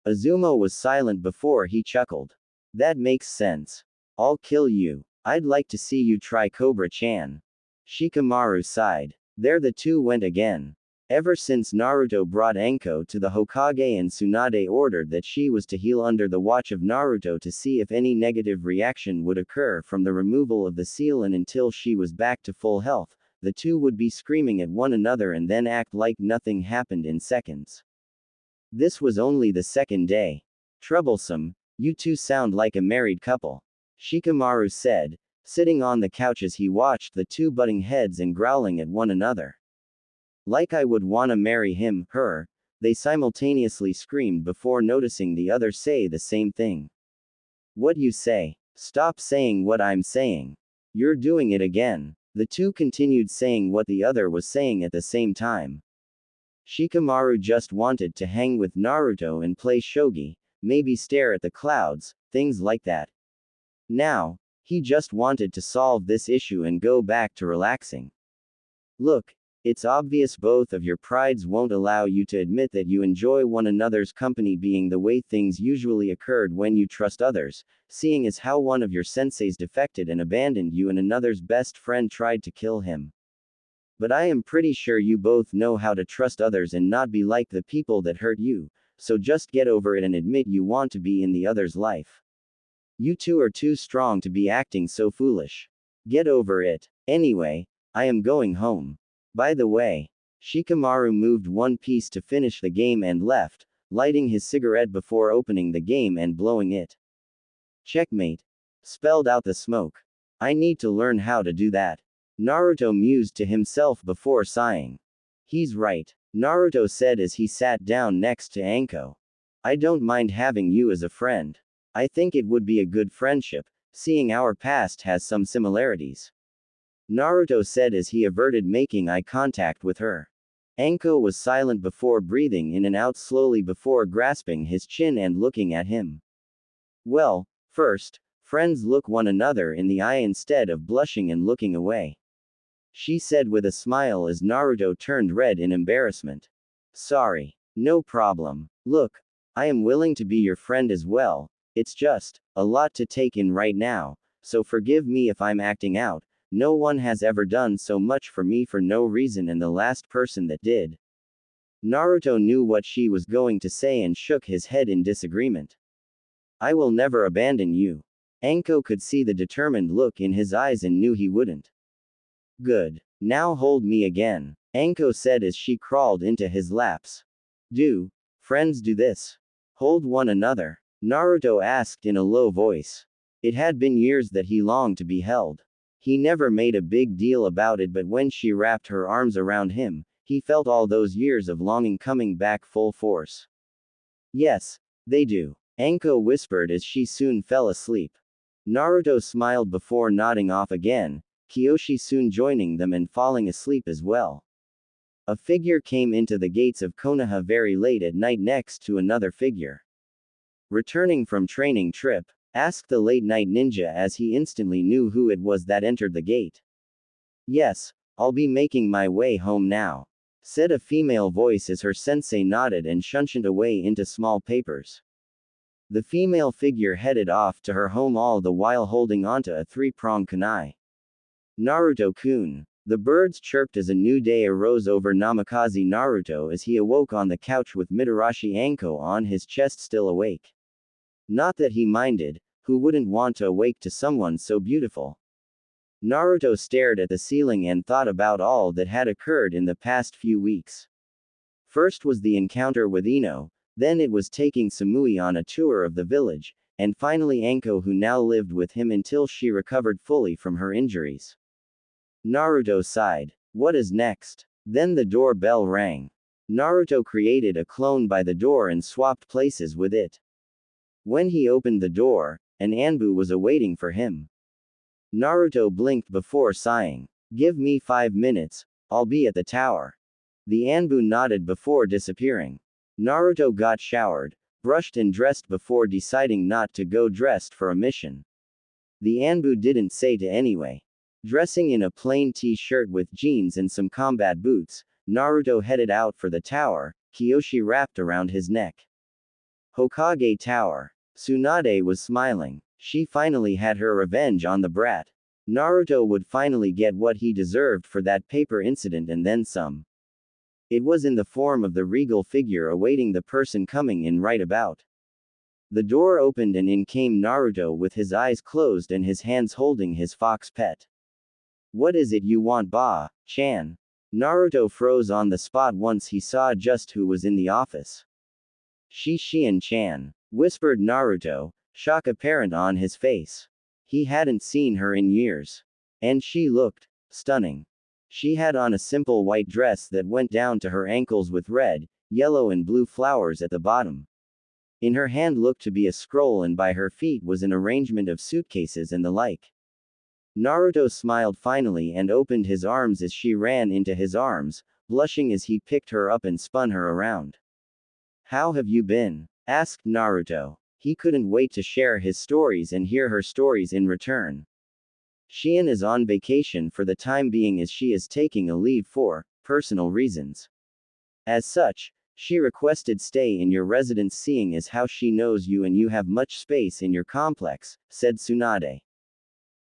Azumo was silent before he chuckled. That makes sense. I'll kill you. I'd like to see you try Cobra-chan. Shikamaru sighed. There the two went again. Ever since Naruto brought Anko to the Hokage and Tsunade ordered that she was to heal under the watch of Naruto to see if any negative reaction would occur from the removal of the seal, and until she was back to full health, the two would be screaming at one another and then act like nothing happened in seconds. This was only the second day. Troublesome, you two sound like a married couple. Shikamaru said, sitting on the couch as he watched the two butting heads and growling at one another. Like I would wanna marry him, her, they simultaneously screamed before noticing the other say the same thing. What you say? Stop saying what I'm saying. You're doing it again. The two continued saying what the other was saying at the same time. Shikamaru just wanted to hang with Naruto and play shogi, maybe stare at the clouds, things like that. Now, he just wanted to solve this issue and go back to relaxing. Look, it's obvious both of your prides won't allow you to admit that you enjoy one another's company, being the way things usually occurred when you trust others, seeing as how one of your senseis defected and abandoned you and another's best friend tried to kill him. But I am pretty sure you both know how to trust others and not be like the people that hurt you, so just get over it and admit you want to be in the other's life. You two are too strong to be acting so foolish. Get over it. Anyway, I am going home. By the way, Shikamaru moved one piece to finish the game and left, lighting his cigarette before opening the game and blowing it. Checkmate. Spelled out the smoke. I need to learn how to do that. Naruto mused to himself before sighing. He's right, Naruto said as he sat down next to Anko. I don't mind having you as a friend. I think it would be a good friendship, seeing our past has some similarities. Naruto said as he averted making eye contact with her. Anko was silent before breathing in and out slowly before grasping his chin and looking at him. Well, first, friends look one another in the eye instead of blushing and looking away. She said with a smile as Naruto turned red in embarrassment. Sorry. No problem. Look, I am willing to be your friend as well, it's just a lot to take in right now, so forgive me if I'm acting out. No one has ever done so much for me for no reason, and the last person that did. Naruto knew what she was going to say and shook his head in disagreement. I will never abandon you. Anko could see the determined look in his eyes and knew he wouldn't. Good. Now hold me again, Anko said as she crawled into his laps. Do friends do this? Hold one another? Naruto asked in a low voice. It had been years that he longed to be held. He never made a big deal about it, but when she wrapped her arms around him, he felt all those years of longing coming back full force. Yes, they do, Anko whispered as she soon fell asleep. Naruto smiled before nodding off again, Kyoshi soon joining them and falling asleep as well. A figure came into the gates of Konoha very late at night next to another figure. Returning from training trip? Asked the late-night ninja as he instantly knew who it was that entered the gate. Yes, I'll be making my way home now, said a female voice as her sensei nodded and shunshed away into small papers. The female figure headed off to her home, all the while holding onto a three-pronged kunai. Naruto-kun. The birds chirped as a new day arose over Namikaze Naruto as he awoke on the couch with Mitarashi Anko on his chest still awake. Not that he minded, who wouldn't want to awake to someone so beautiful? Naruto stared at the ceiling and thought about all that had occurred in the past few weeks. First was the encounter with Ino, then it was taking Samui on a tour of the village, and finally Anko, who now lived with him until she recovered fully from her injuries. Naruto sighed. What is next? Then the doorbell rang. Naruto created a clone by the door and swapped places with it. When he opened the door, an Anbu was awaiting for him. Naruto blinked before sighing. Give me 5 minutes, I'll be at the tower. The Anbu nodded before disappearing. Naruto got showered, brushed and dressed before deciding not to go dressed for a mission. The Anbu didn't say to anyway. Dressing in a plain t-shirt with jeans and some combat boots, Naruto headed out for the tower, Kyoshi wrapped around his neck. Hokage Tower. Tsunade was smiling. She finally had her revenge on the brat. Naruto would finally get what he deserved for that paper incident and then some. It was in the form of the regal figure awaiting the person coming in right about. The door opened and in came Naruto with his eyes closed and his hands holding his fox pet. What is it you want, Ba-chan? Naruto froze on the spot once he saw just who was in the office. Shion-chan, whispered Naruto, shock apparent on his face. He hadn't seen her in years. And she looked stunning. She had on a simple white dress that went down to her ankles with red, yellow and blue flowers at the bottom. In her hand looked to be a scroll and by her feet was an arrangement of suitcases and the like. Naruto smiled finally and opened his arms as she ran into his arms, blushing as he picked her up and spun her around. How have you been? Asked Naruto. He couldn't wait to share his stories and hear her stories in return. Shion is on vacation for the time being as she is taking a leave for personal reasons. As such, she requested stay in your residence seeing as how she knows you and you have much space in your complex, said Tsunade.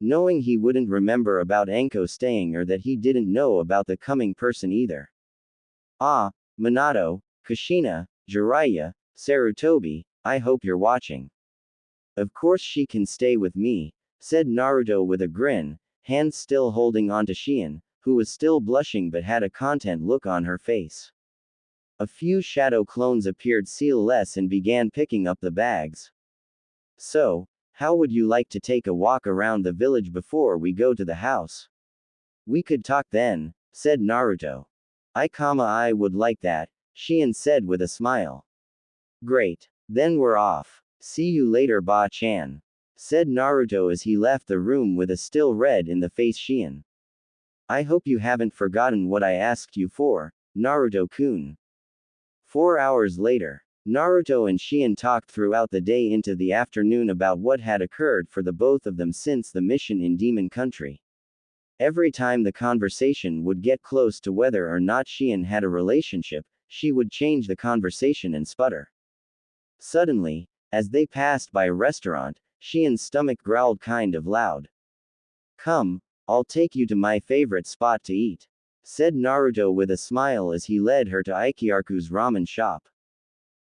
Knowing he wouldn't remember about Anko staying or that he didn't know about the coming person either. Ah, Minato, Kushina, Jiraiya, Sarutobi, I hope you're watching. Of course she can stay with me, said Naruto with a grin, hands still holding onto Shion, who was still blushing but had a content look on her face. A few shadow clones appeared seal-less and began picking up the bags. So, how would you like to take a walk around the village before we go to the house? We could talk then, said Naruto. I would like that, Shion said with a smile. Great. Then we're off. See you later, Ba-chan, said Naruto as he left the room with a still red in the face Shion. I hope you haven't forgotten what I asked you for, Naruto-kun. 4 hours later, Naruto and Shion talked throughout the day into the afternoon about what had occurred for the both of them since the mission in Demon Country. Every time the conversation would get close to whether or not Shion had a relationship, she would change the conversation and sputter. Suddenly, as they passed by a restaurant, Shion's stomach growled kind of loud. Come, I'll take you to my favorite spot to eat, said Naruto with a smile as he led her to Ichiraku's ramen shop.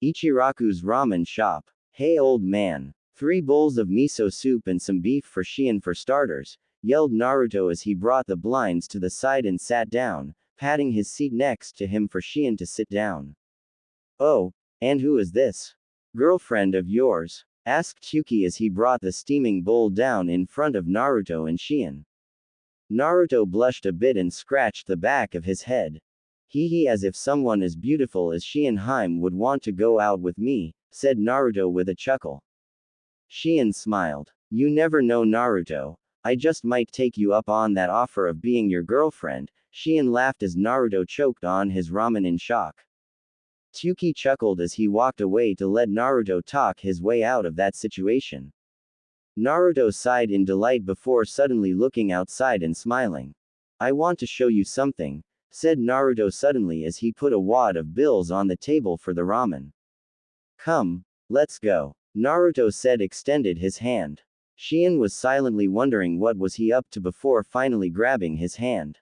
Ichiraku's ramen shop. Hey old man. 3 bowls of miso soup and some beef for Shion for starters, yelled Naruto as he brought the blinds to the side and sat down, patting his seat next to him for Shion to sit down. Oh, and who is this? Girlfriend of yours? Asked Chuki as he brought the steaming bowl down in front of Naruto and Shion. Naruto blushed a bit and scratched the back of his head. Hee as if someone as beautiful as Shion Heim would want to go out with me, said Naruto with a chuckle. Shion smiled. You never know Naruto, I just might take you up on that offer of being your girlfriend, Shion laughed as Naruto choked on his ramen in shock. Chuki chuckled as he walked away to let Naruto talk his way out of that situation. Naruto sighed in delight before suddenly looking outside and smiling. I want to show you something, said Naruto suddenly as he put a wad of bills on the table for the ramen. Come, let's go, Naruto said extended his hand. Shion was silently wondering what was he up to before finally grabbing his hand.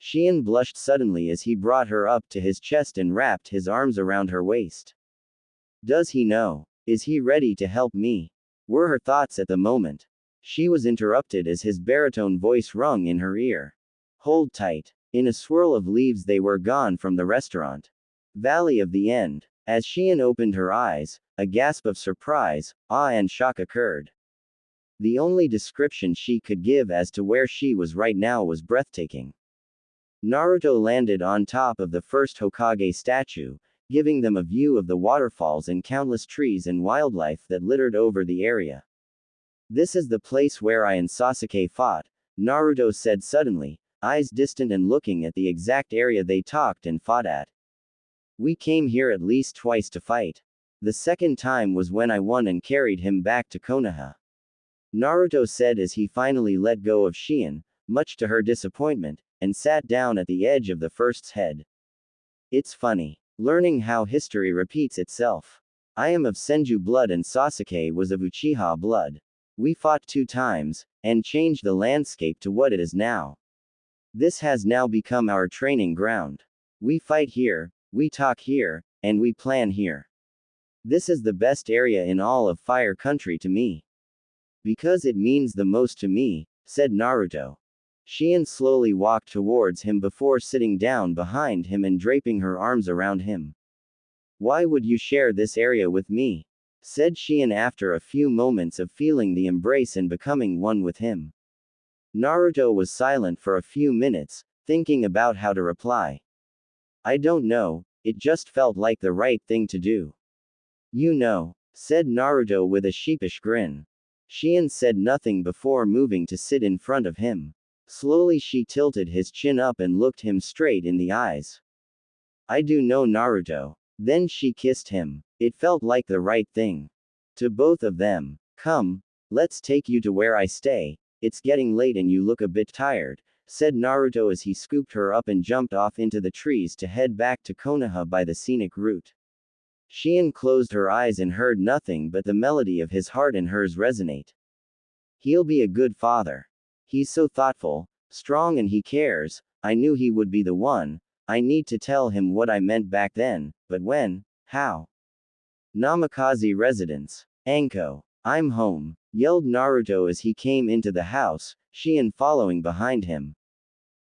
Shion blushed suddenly as he brought her up to his chest and wrapped his arms around her waist. Does he know? Is he ready to help me? Were her thoughts at the moment. She was interrupted as his baritone voice rung in her ear. Hold tight. In a swirl of leaves they were gone from the restaurant. Valley of the End. As Shion opened her eyes, a gasp of surprise, awe and shock occurred. The only description she could give as to where she was right now was breathtaking. Naruto landed on top of the first Hokage statue, giving them a view of the waterfalls and countless trees and wildlife that littered over the area. This is the place where I and Sasuke fought, Naruto said suddenly, eyes distant and looking at the exact area they talked and fought at. We came here at least twice to fight. The second time was when I won and carried him back to Konoha. Naruto said as he finally let go of Shion, much to her disappointment, and sat down at the edge of the first's head. It's funny. Learning how history repeats itself. I am of Senju blood and Sasuke was of Uchiha blood. We fought 2 times, and changed the landscape to what it is now. This has now become our training ground. We fight here, we talk here, and we plan here. This is the best area in all of Fire Country to me. Because it means the most to me, said Naruto. Shion slowly walked towards him before sitting down behind him and draping her arms around him. Why would you share this area with me? Said Shion after a few moments of feeling the embrace and becoming one with him. Naruto was silent for a few minutes, thinking about how to reply. I don't know, it just felt like the right thing to do. You know, said Naruto with a sheepish grin. Shion said nothing before moving to sit in front of him. Slowly she tilted his chin up and looked him straight in the eyes. I do know Naruto. Then she kissed him. It felt like the right thing. To both of them. Come, let's take you to where I stay. It's getting late and you look a bit tired, said Naruto as he scooped her up and jumped off into the trees to head back to Konoha by the scenic route. Shion closed her eyes and heard nothing but the melody of his heart and hers resonate. He'll be a good father. He's so thoughtful, strong, and he cares. I knew he would be the one. I need to tell him what I meant back then, but when? How? Namikaze residence. Anko. I'm home, yelled Naruto as he came into the house, Shion following behind him.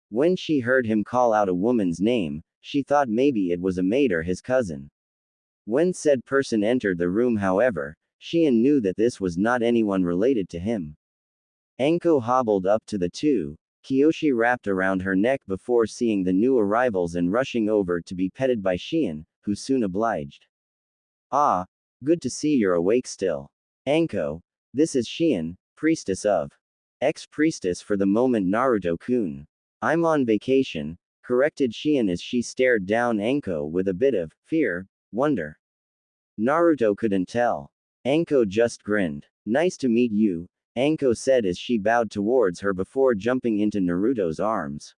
When she heard him call out a woman's name, she thought maybe it was a maid or his cousin. When said person entered the room, however, Shion knew that this was not anyone related to him. Anko hobbled up to the two, Kyoshi wrapped around her neck before seeing the new arrivals and rushing over to be petted by Shion, who soon obliged. Ah, good to see you're awake still. Anko, this is Shion, priestess of. Ex-priestess for the moment Naruto-kun. I'm on vacation, corrected Shion as she stared down Anko with a bit of fear, wonder. Naruto couldn't tell. Anko just grinned. Nice to meet you, Anko said as she bowed towards her before jumping into Naruto's arms.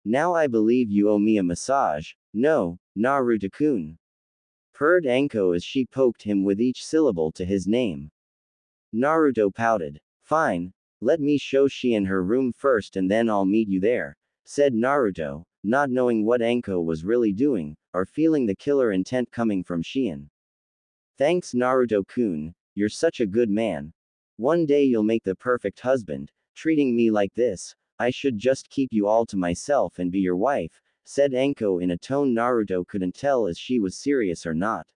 Now I believe you owe me a massage. No, Naruto-kun. Purred Anko as she poked him with each syllable to his name. Naruto pouted. Fine, let me show Shion her room first and then I'll meet you there, said Naruto, not knowing what Anko was really doing, or feeling the killer intent coming from Shion. Thanks Naruto-kun, you're such a good man. One day you'll make the perfect husband, treating me like this. I should just keep you all to myself and be your wife, said Anko in a tone Naruto couldn't tell as she was serious or not.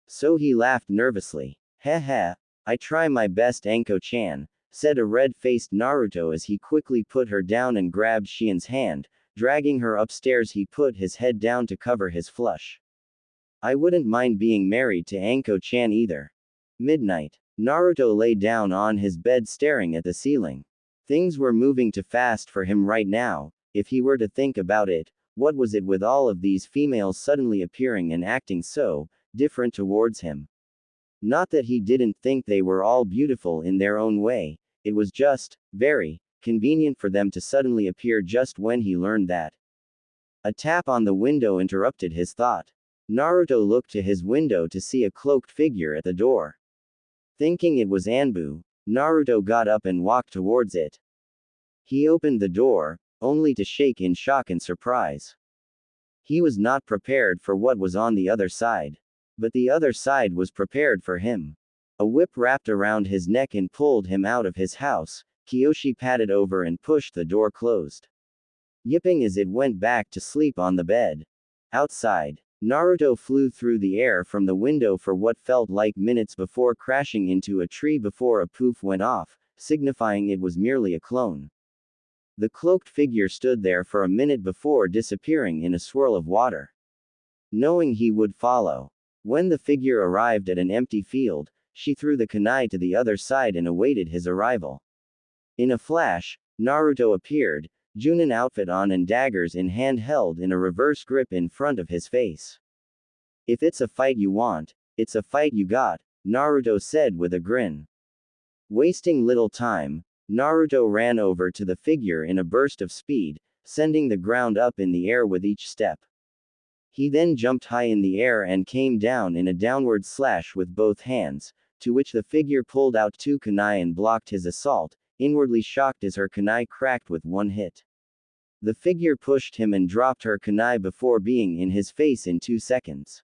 So he laughed nervously. Heh heh, I try my best Anko-chan, said a red-faced Naruto as he quickly put her down and grabbed Shion's hand, dragging her upstairs. He put his head down to cover his flush. I wouldn't mind being married to Anko-chan either. Midnight. Naruto lay down on his bed staring at the ceiling. Things were moving too fast for him right now. If he were to think about it, what was it with all of these females suddenly appearing and acting so different towards him? Not that he didn't think they were all beautiful in their own way, it was just very convenient for them to suddenly appear just when he learned that. A tap on the window interrupted his thought. Naruto looked to his window to see a cloaked figure at the door. Thinking it was Anbu, Naruto got up and walked towards it. He opened the door, only to shake in shock and surprise. He was not prepared for what was on the other side. But the other side was prepared for him. A whip wrapped around his neck and pulled him out of his house. Kyoshi patted over and pushed the door closed, yipping as it went back to sleep on the bed. Outside, Naruto flew through the air from the window for what felt like minutes before crashing into a tree before a poof went off, signifying it was merely a clone. The cloaked figure stood there for a minute before disappearing in a swirl of water. Knowing he would follow. When the figure arrived at an empty field, she threw the kunai to the other side and awaited his arrival. In a flash, Naruto appeared, Junin outfit on and daggers in hand held in a reverse grip in front of his face. If it's a fight you want, it's a fight you got, Naruto said with a grin. Wasting little time, Naruto ran over to the figure in a burst of speed, sending the ground up in the air with each step. He then jumped high in the air and came down in a downward slash with both hands, to which the figure pulled out 2 kunai and blocked his assault, inwardly shocked as her kunai cracked with one hit. The figure pushed him and dropped her kunai before being in his face in 2 seconds.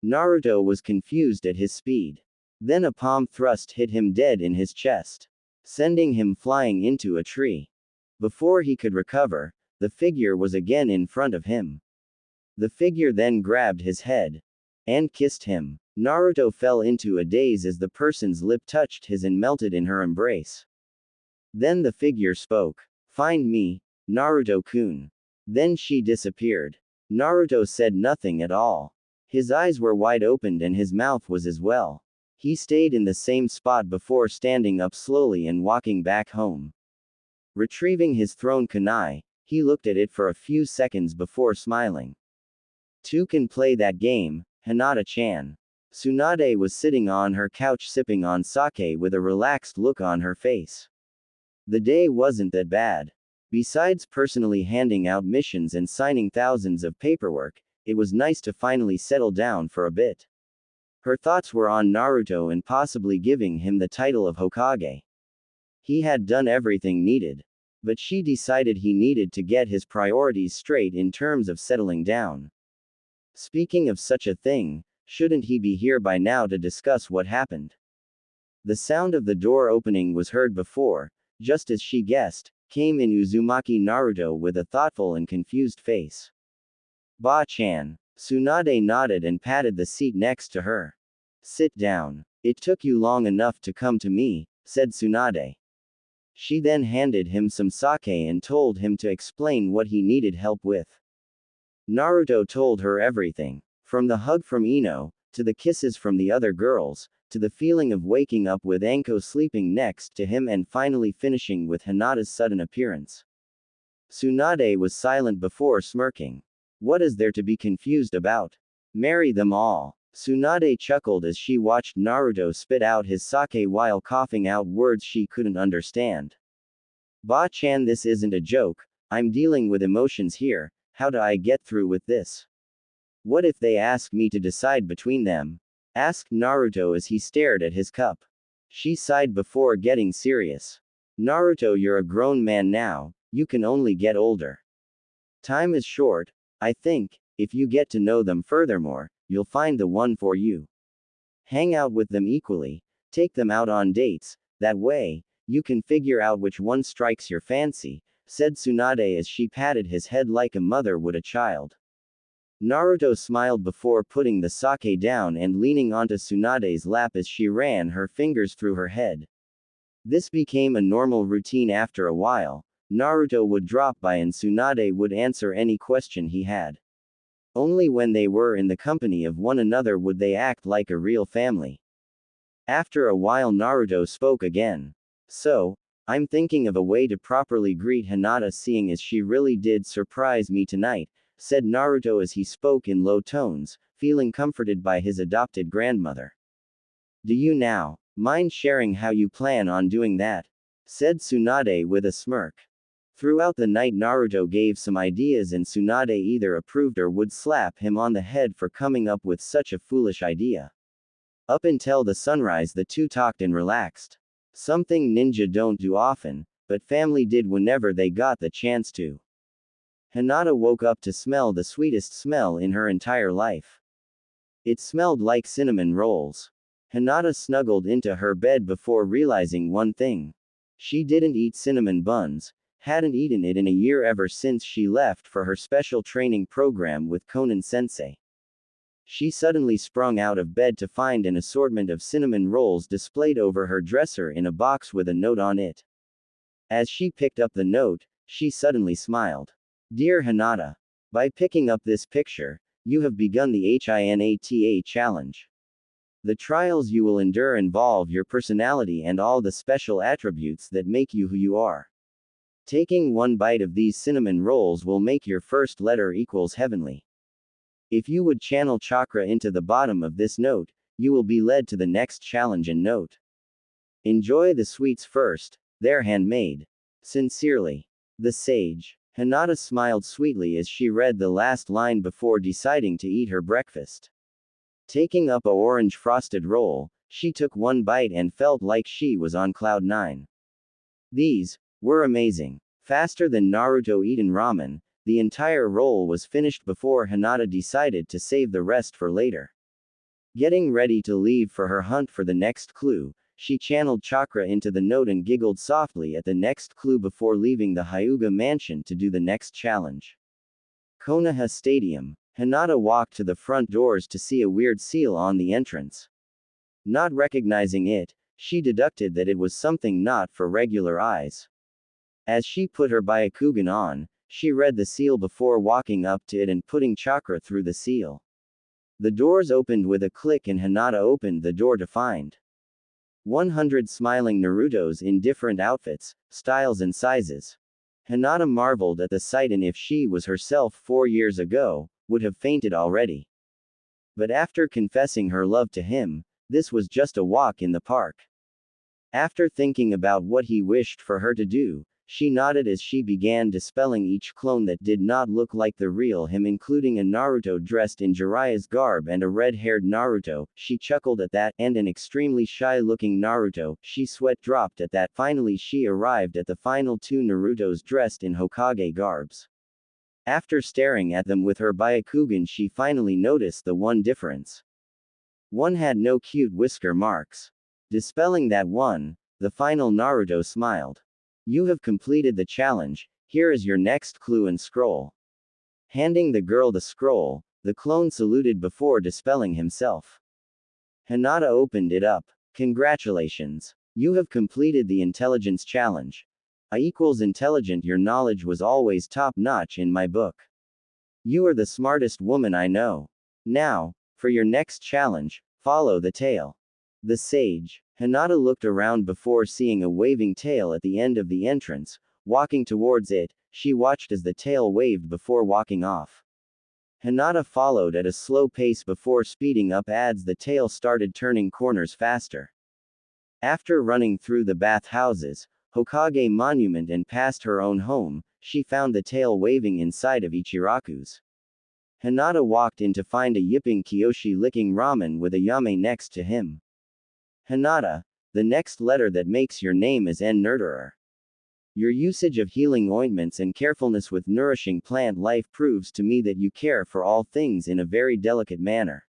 Naruto was confused at his speed. Then a palm thrust hit him dead in his chest, sending him flying into a tree. Before he could recover, the figure was again in front of him. The figure then grabbed his head and kissed him. Naruto fell into a daze as the person's lip touched his and melted in her embrace. Then the figure spoke. "Find me, Naruto-kun." Then she disappeared. Naruto said nothing at all. His eyes were wide opened and his mouth was as well. He stayed in the same spot before standing up slowly and walking back home. Retrieving his thrown kunai, he looked at it for a few seconds before smiling. "Two can play that game, Hinata-chan." Tsunade was sitting on her couch sipping on sake with a relaxed look on her face. The day wasn't that bad. Besides personally handing out missions and signing thousands of paperwork, it was nice to finally settle down for a bit. Her thoughts were on Naruto and possibly giving him the title of Hokage. He had done everything needed. But she decided he needed to get his priorities straight in terms of settling down. Speaking of such a thing, shouldn't he be here by now to discuss what happened? The sound of the door opening was heard before, just as she guessed, came in Uzumaki Naruto with a thoughtful and confused face. "Ba-chan." Tsunade nodded and patted the seat next to her. "Sit down. It took you long enough to come to me," said Tsunade. She then handed him some sake and told him to explain what he needed help with. Naruto told her everything. From the hug from Ino, to the kisses from the other girls, to the feeling of waking up with Anko sleeping next to him and finally finishing with Hinata's sudden appearance. Tsunade was silent before smirking. "What is there to be confused about? Marry them all." Tsunade chuckled as she watched Naruto spit out his sake while coughing out words she couldn't understand. "Ba-chan, this isn't a joke, I'm dealing with emotions here, how do I get through with this? What if they ask me to decide between them?" asked Naruto as he stared at his cup. She sighed before getting serious. "Naruto, you're a grown man now, you can only get older. Time is short. I think, if you get to know them furthermore, you'll find the one for you. Hang out with them equally, take them out on dates, that way, you can figure out which one strikes your fancy," said Tsunade as she patted his head like a mother would a child. Naruto smiled before putting the sake down and leaning onto Tsunade's lap as she ran her fingers through her head. This became a normal routine after a while. Naruto would drop by and Tsunade would answer any question he had. Only when they were in the company of one another would they act like a real family. After a while Naruto spoke again. "So, I'm thinking of a way to properly greet Hinata, seeing as she really did surprise me tonight," said Naruto as he spoke in low tones, feeling comforted by his adopted grandmother. "Do you now mind sharing how you plan on doing that?" said Tsunade with a smirk. Throughout the night Naruto gave some ideas and Tsunade either approved or would slap him on the head for coming up with such a foolish idea. Up until the sunrise the two talked and relaxed. Something ninja don't do often, but family did whenever they got the chance to. Hinata woke up to smell the sweetest smell in her entire life. It smelled like cinnamon rolls. Hinata snuggled into her bed before realizing one thing. She didn't eat cinnamon buns, hadn't eaten it in a year ever since she left for her special training program with Konan-sensei. She suddenly sprung out of bed to find an assortment of cinnamon rolls displayed over her dresser in a box with a note on it. As she picked up the note, she suddenly smiled. "Dear Hinata, by picking up this picture, you have begun the Hinata challenge. The trials you will endure involve your personality and all the special attributes that make you who you are. Taking one bite of these cinnamon rolls will make your first letter equals heavenly. If you would channel chakra into the bottom of this note, you will be led to the next challenge and note. Enjoy the sweets first, they're handmade. Sincerely. The sage. Hinata smiled sweetly as she read the last line before deciding to eat her breakfast. Taking up a orange frosted roll, she took one bite and felt like she was on cloud 9. These were amazing. Faster than Naruto eaten ramen, the entire roll was finished before Hinata decided to save the rest for later. Getting ready to leave for her hunt for the next clue, she channeled chakra into the note and giggled softly at the next clue before leaving the Hyuga mansion to do the next challenge. Konoha Stadium. Hinata walked to the front doors to see a weird seal on the entrance. Not recognizing it, she deducted that it was something not for regular eyes. As she put her Byakugan on, she read the seal before walking up to it and putting chakra through the seal. The doors opened with a click and Hinata opened the door to find 100 smiling Narutos in different outfits, styles and sizes. Hinata marveled at the sight and if she was herself 4 years ago, would have fainted already. But after confessing her love to him, this was just a walk in the park. After thinking about what he wished for her to do, she nodded as she began dispelling each clone that did not look like the real him, including a Naruto dressed in Jiraiya's garb and a red-haired Naruto. She chuckled at that, and an extremely shy-looking Naruto. She sweat dropped at that. Finally she arrived at the final 2 Narutos dressed in Hokage garbs. After staring at them with her Byakugan, she finally noticed the one difference. One had no cute whisker marks. Dispelling that one, the final Naruto smiled. You have completed the challenge, here is your next clue and scroll. Handing the girl the scroll, the clone saluted before dispelling himself. Hinata opened it up. Congratulations. You have completed the intelligence challenge. I equals intelligent. Your knowledge was always top-notch in my book. You are the smartest woman I know. Now, for your next challenge, follow the tail. The sage. Hinata looked around before seeing a waving tail at the end of the entrance. Walking towards it, she watched as the tail waved before walking off. Hinata followed at a slow pace before speeding up as the tail started turning corners faster. After running through the bathhouses, Hokage Monument and past her own home, she found the tail waving inside of Ichiraku's. Hinata walked in to find a yipping Kyoshi licking ramen with a Yame next to him. Hinata, the next letter that makes your name is N. Nurturer. Your usage of healing ointments and carefulness with nourishing plant life proves to me that you care for all things in a very delicate manner.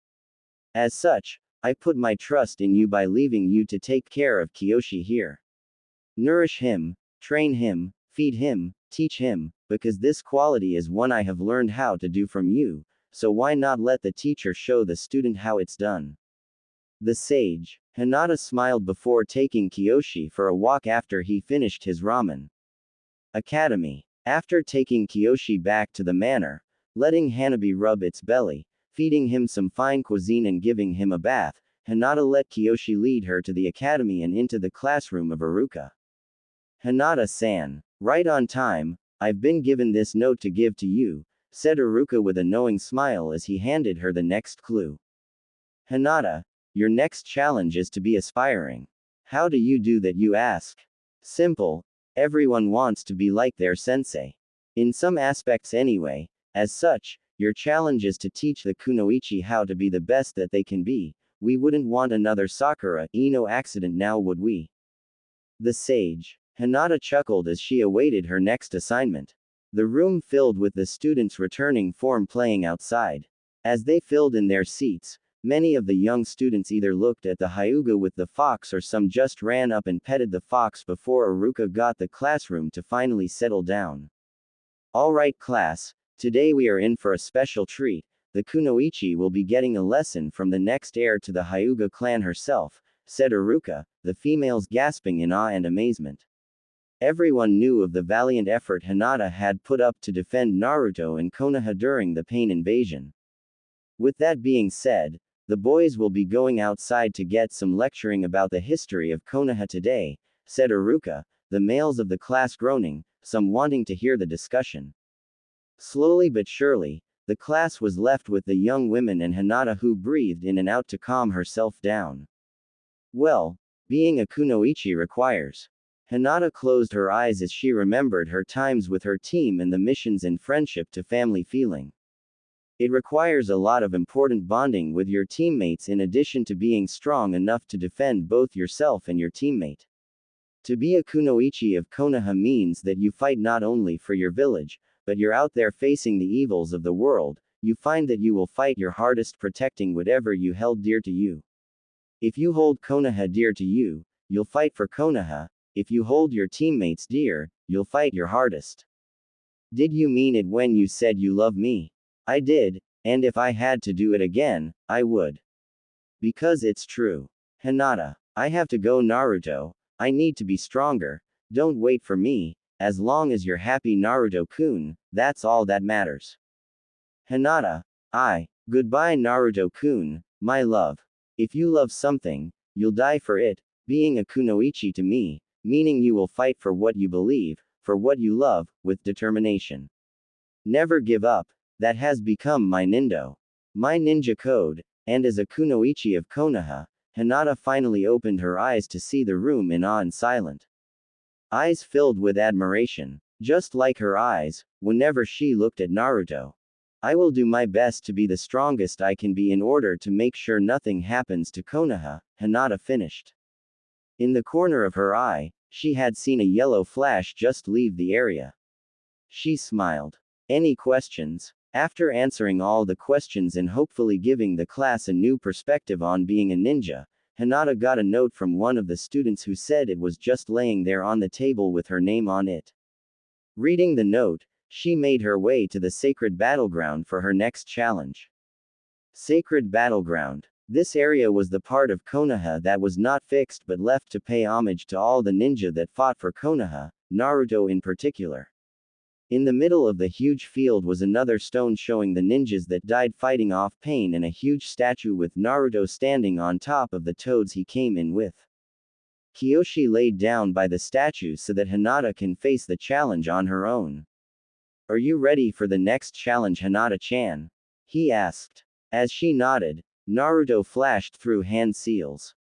As such, I put my trust in you by leaving you to take care of Kyoshi here. Nourish him, train him, feed him, teach him, because this quality is one I have learned how to do from you, so why not let the teacher show the student how it's done? The sage. Hinata smiled before taking Kyoshi for a walk after he finished his ramen. Academy. After taking Kyoshi back to the manor, letting Hanabi rub its belly, feeding him some fine cuisine and giving him a bath, Hinata let Kyoshi lead her to the academy and into the classroom of Iruka. Hinata-san. Right on time, I've been given this note to give to you, said Iruka with a knowing smile as he handed her the next clue. Hinata, your next challenge is to be aspiring. How do you do that, you ask? Simple. Everyone wants to be like their sensei. In some aspects anyway. As such, your challenge is to teach the kunoichi how to be the best that they can be. We wouldn't want another Sakura Ino accident now, would we? The sage. Hinata chuckled as she awaited her next assignment. The room filled with the students returning from playing outside. As they filled in their seats, many of the young students either looked at the Hyuga with the fox or some just ran up and petted the fox before Iruka got the classroom to finally settle down. Alright class, today we are in for a special treat. The kunoichi will be getting a lesson from the next heir to the Hyuga clan herself, said Iruka, the females gasping in awe and amazement. Everyone knew of the valiant effort Hinata had put up to defend Naruto and Konoha during the Pain invasion. With that being said, the boys will be going outside to get some lecturing about the history of Konoha today, said Iruka, the males of the class groaning, some wanting to hear the discussion. Slowly but surely, the class was left with the young women and Hinata, who breathed in and out to calm herself down. Well, being a kunoichi requires. Hinata closed her eyes as she remembered her times with her team and the missions and friendship to family feeling. It requires a lot of important bonding with your teammates in addition to being strong enough to defend both yourself and your teammate. To be a kunoichi of Konoha means that you fight not only for your village, but you're out there facing the evils of the world. You find that you will fight your hardest protecting whatever you held dear to you. If you hold Konoha dear to you, you'll fight for Konoha. If you hold your teammates dear, you'll fight your hardest. Did you mean it when you said you love me? I did, and if I had to do it again, I would. Because it's true. Hinata, I have to go. Naruto, I need to be stronger. Don't wait for me. As long as you're happy, Naruto-kun, that's all that matters. Hinata, goodbye Naruto-kun, my love. If you love something, you'll die for it. Being a kunoichi to me, meaning you will fight for what you believe, for what you love, with determination. Never give up. That has become my ninja code, and as a kunoichi of Konoha, Hinata finally opened her eyes to see the room in awe and silent. Eyes filled with admiration, just like her eyes, whenever she looked at Naruto. I will do my best to be the strongest I can be in order to make sure nothing happens to Konoha, Hinata finished. In the corner of her eye, she had seen a yellow flash just leave the area. She smiled. Any questions? After answering all the questions and hopefully giving the class a new perspective on being a ninja, Hinata got a note from one of the students who said it was just laying there on the table with her name on it. Reading the note, she made her way to the sacred battleground for her next challenge. Sacred battleground. This area was the part of Konoha that was not fixed but left to pay homage to all the ninja that fought for Konoha, Naruto in particular. In the middle of the huge field was another stone showing the ninjas that died fighting off pain and a huge statue with Naruto standing on top of the toads he came in with. Kiyoshi laid down by the statue so that Hinata can face the challenge on her own. Are you ready for the next challenge, Hinata-chan? He asked. As she nodded, Naruto flashed through hand seals.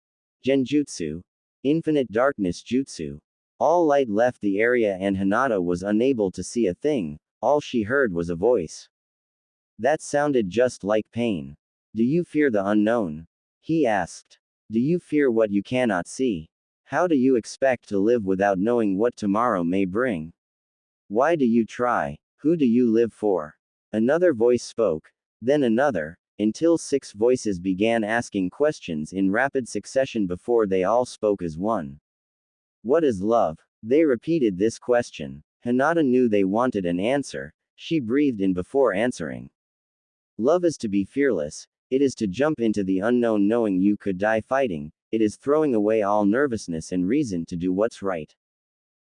Genjutsu. Infinite darkness jutsu. All light left the area and Hinata was unable to see a thing. All she heard was a voice. That sounded just like pain. Do you fear the unknown? He asked. Do you fear what you cannot see? How do you expect to live without knowing what tomorrow may bring? Why do you try? Who do you live for? Another voice spoke, then another, until 6 voices began asking questions in rapid succession before they all spoke as one. What is love? They repeated this question. Hinata knew they wanted an answer. She breathed in before answering. Love is to be fearless. It is to jump into the unknown knowing you could die fighting. It is throwing away all nervousness and reason to do what's right.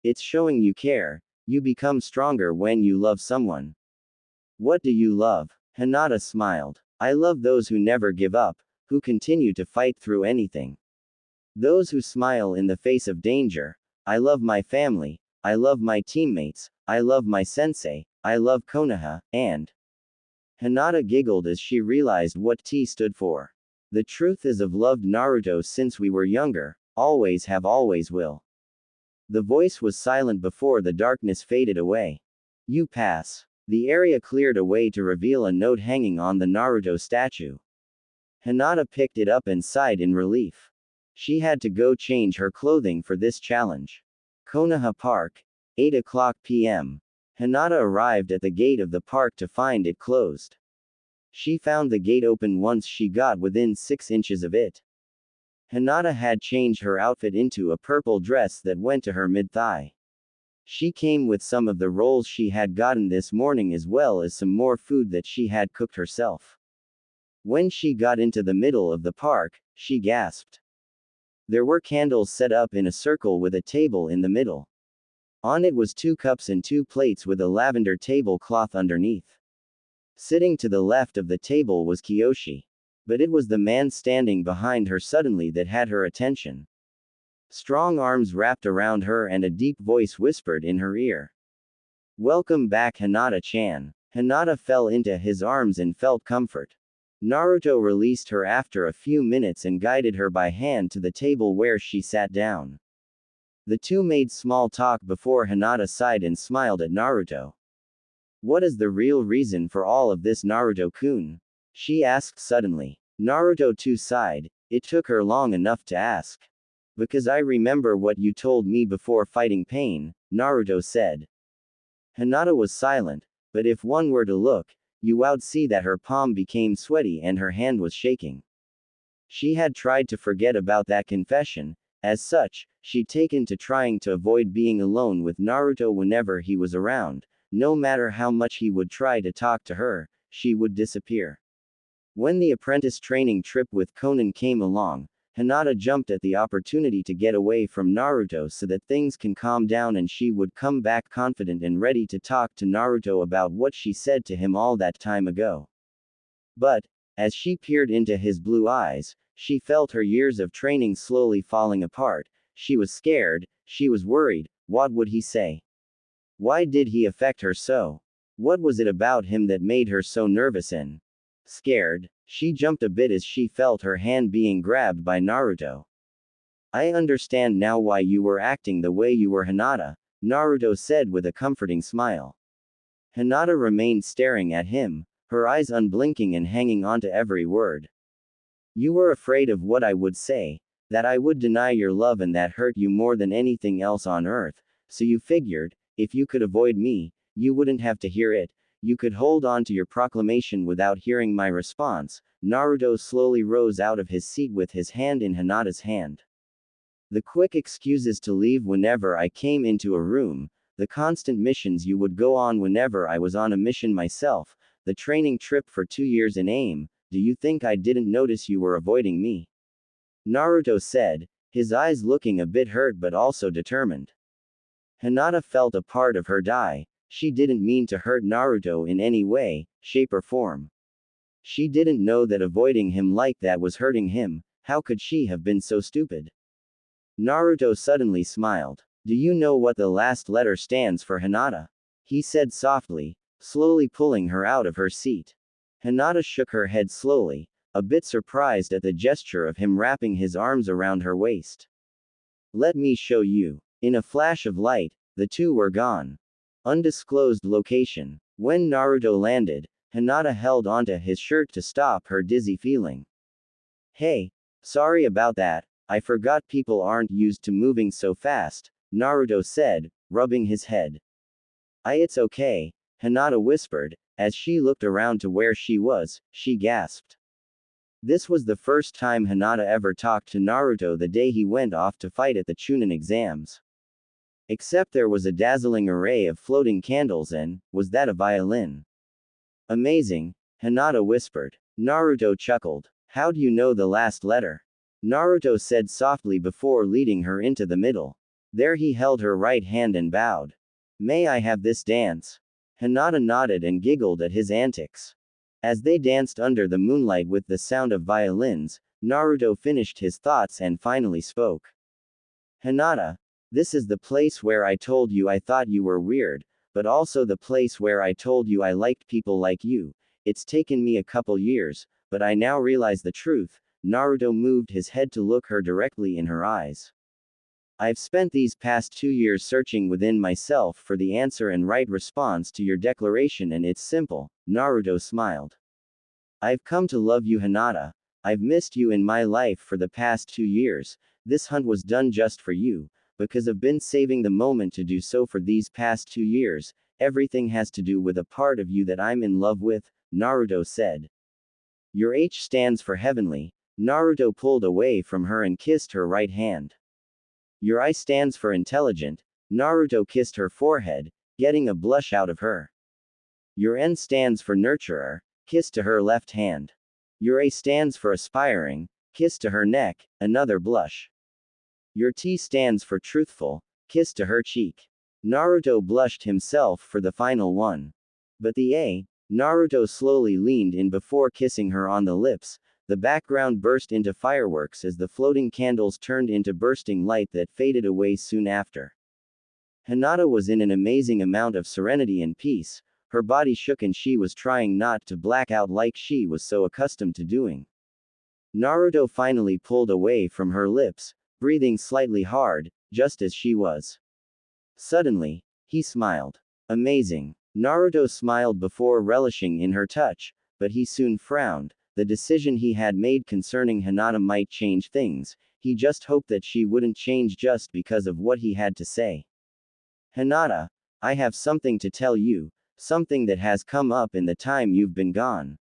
It's showing you care. You become stronger when you love someone. What do you love? Hinata smiled. I love those who never give up, who continue to fight through anything. Those who smile in the face of danger. I love my family, I love my teammates, I love my sensei, I love Konoha, and Hinata giggled as she realized what T stood for. The truth is I've loved Naruto since we were younger, always have always will. The voice was silent before the darkness faded away. You pass. The area cleared away to reveal a note hanging on the Naruto statue. Hinata picked it up and sighed in relief. She had to go change her clothing for this challenge. Konoha Park, 8:00 p.m. Hinata arrived at the gate of the park to find it closed. She found the gate open once she got within 6 inches of it. Hinata had changed her outfit into a purple dress that went to her mid-thigh. She came with some of the rolls she had gotten this morning as well as some more food that she had cooked herself. When she got into the middle of the park, she gasped. There were candles set up in a circle with a table in the middle. On it was 2 cups and 2 plates with a lavender tablecloth underneath. Sitting to the left of the table was Kiyoshi. But it was the man standing behind her suddenly that had her attention. Strong arms wrapped around her and a deep voice whispered in her ear. Welcome back, Hinata-chan. Hinata fell into his arms and felt comfort. Naruto released her after a few minutes and guided her by hand to the table where she sat down. The two made small talk before Hinata sighed and smiled at Naruto. What is the real reason for all of this, Naruto-kun? She asked suddenly. Naruto too sighed. It took her long enough to ask. Because I remember what you told me before fighting pain, Naruto said. Hinata was silent, but if one were to look, you would see that her palm became sweaty and her hand was shaking. She had tried to forget about that confession. As such, she'd taken to trying to avoid being alone with Naruto whenever he was around. No matter how much he would try to talk to her, she would disappear. When the apprentice training trip with Konan came along, Hinata jumped at the opportunity to get away from Naruto so that things can calm down and she would come back confident and ready to talk to Naruto about what she said to him all that time ago. But, as she peered into his blue eyes, she felt her years of training slowly falling apart. She was scared, she was worried. What would he say? Why did he affect her so? What was it about him that made her so nervous and scared? She jumped a bit as she felt her hand being grabbed by Naruto. I understand now why you were acting the way you were, Hinata, Naruto said with a comforting smile. Hinata remained staring at him, her eyes unblinking and hanging on to every word. You were afraid of what I would say, that I would deny your love and that hurt you more than anything else on earth, so you figured, if you could avoid me, you wouldn't have to hear it. You could hold on to your proclamation without hearing my response. Naruto slowly rose out of his seat with his hand in Hinata's hand. The quick excuses to leave whenever I came into a room, the constant missions you would go on whenever I was on a mission myself, the training trip for 2 years in AIM, do you think I didn't notice you were avoiding me? Naruto said, his eyes looking a bit hurt but also determined. Hinata felt a part of her die. She didn't mean to hurt Naruto in any way, shape or form. She didn't know that avoiding him like that was hurting him. How could she have been so stupid? Naruto suddenly smiled. Do you know what the last letter stands for, Hinata? He said softly, slowly pulling her out of her seat. Hinata shook her head slowly, a bit surprised at the gesture of him wrapping his arms around her waist. Let me show you. In a flash of light, the two were gone. Undisclosed location. When Naruto landed, Hinata held onto his shirt to stop her dizzy feeling. Hey, sorry about that, I forgot people aren't used to moving so fast, Naruto said, rubbing his head. It's okay, Hinata whispered, as she looked around to where she was, she gasped. This was the first time Hinata ever talked to Naruto the day he went off to fight at the Chunin exams. Except there was a dazzling array of floating candles and, was that a violin? Amazing, Hinata whispered. Naruto chuckled. How do you know the last letter? Naruto said softly before leading her into the middle. There he held her right hand and bowed. May I have this dance? Hinata nodded and giggled at his antics. As they danced under the moonlight with the sound of violins, Naruto finished his thoughts and finally spoke. Hinata, this is the place where I told you I thought you were weird, but also the place where I told you I liked people like you. It's taken me a couple years, but I now realize the truth. Naruto moved his head to look her directly in her eyes. I've spent these past 2 years searching within myself for the answer and right response to your declaration, and it's simple. Naruto smiled. I've come to love you, Hinata. I've missed you in my life for the past 2 years. This hunt was done just for you, because I've been saving the moment to do so for these past 2 years. Everything has to do with a part of you that I'm in love with, Naruto said. Your H stands for heavenly. Naruto pulled away from her and kissed her right hand. Your I stands for intelligent. Naruto kissed her forehead, getting a blush out of her. Your N stands for nurturer. Kiss to her left hand. Your A stands for aspiring. Kiss to her neck, another blush. Your T stands for truthful. Kiss to her cheek. Naruto blushed himself for the final one. But the A, Naruto slowly leaned in before kissing her on the lips. The background burst into fireworks as the floating candles turned into bursting light that faded away soon after. Hinata was in an amazing amount of serenity and peace, her body shook and she was trying not to black out like she was so accustomed to doing. Naruto finally pulled away from her lips, breathing slightly hard, just as she was. Suddenly, he smiled. Amazing. Naruto smiled before relishing in her touch, but he soon frowned. The decision he had made concerning Hinata might change things, he just hoped that she wouldn't change just because of what he had to say. Hinata, I have something to tell you, something that has come up in the time you've been gone.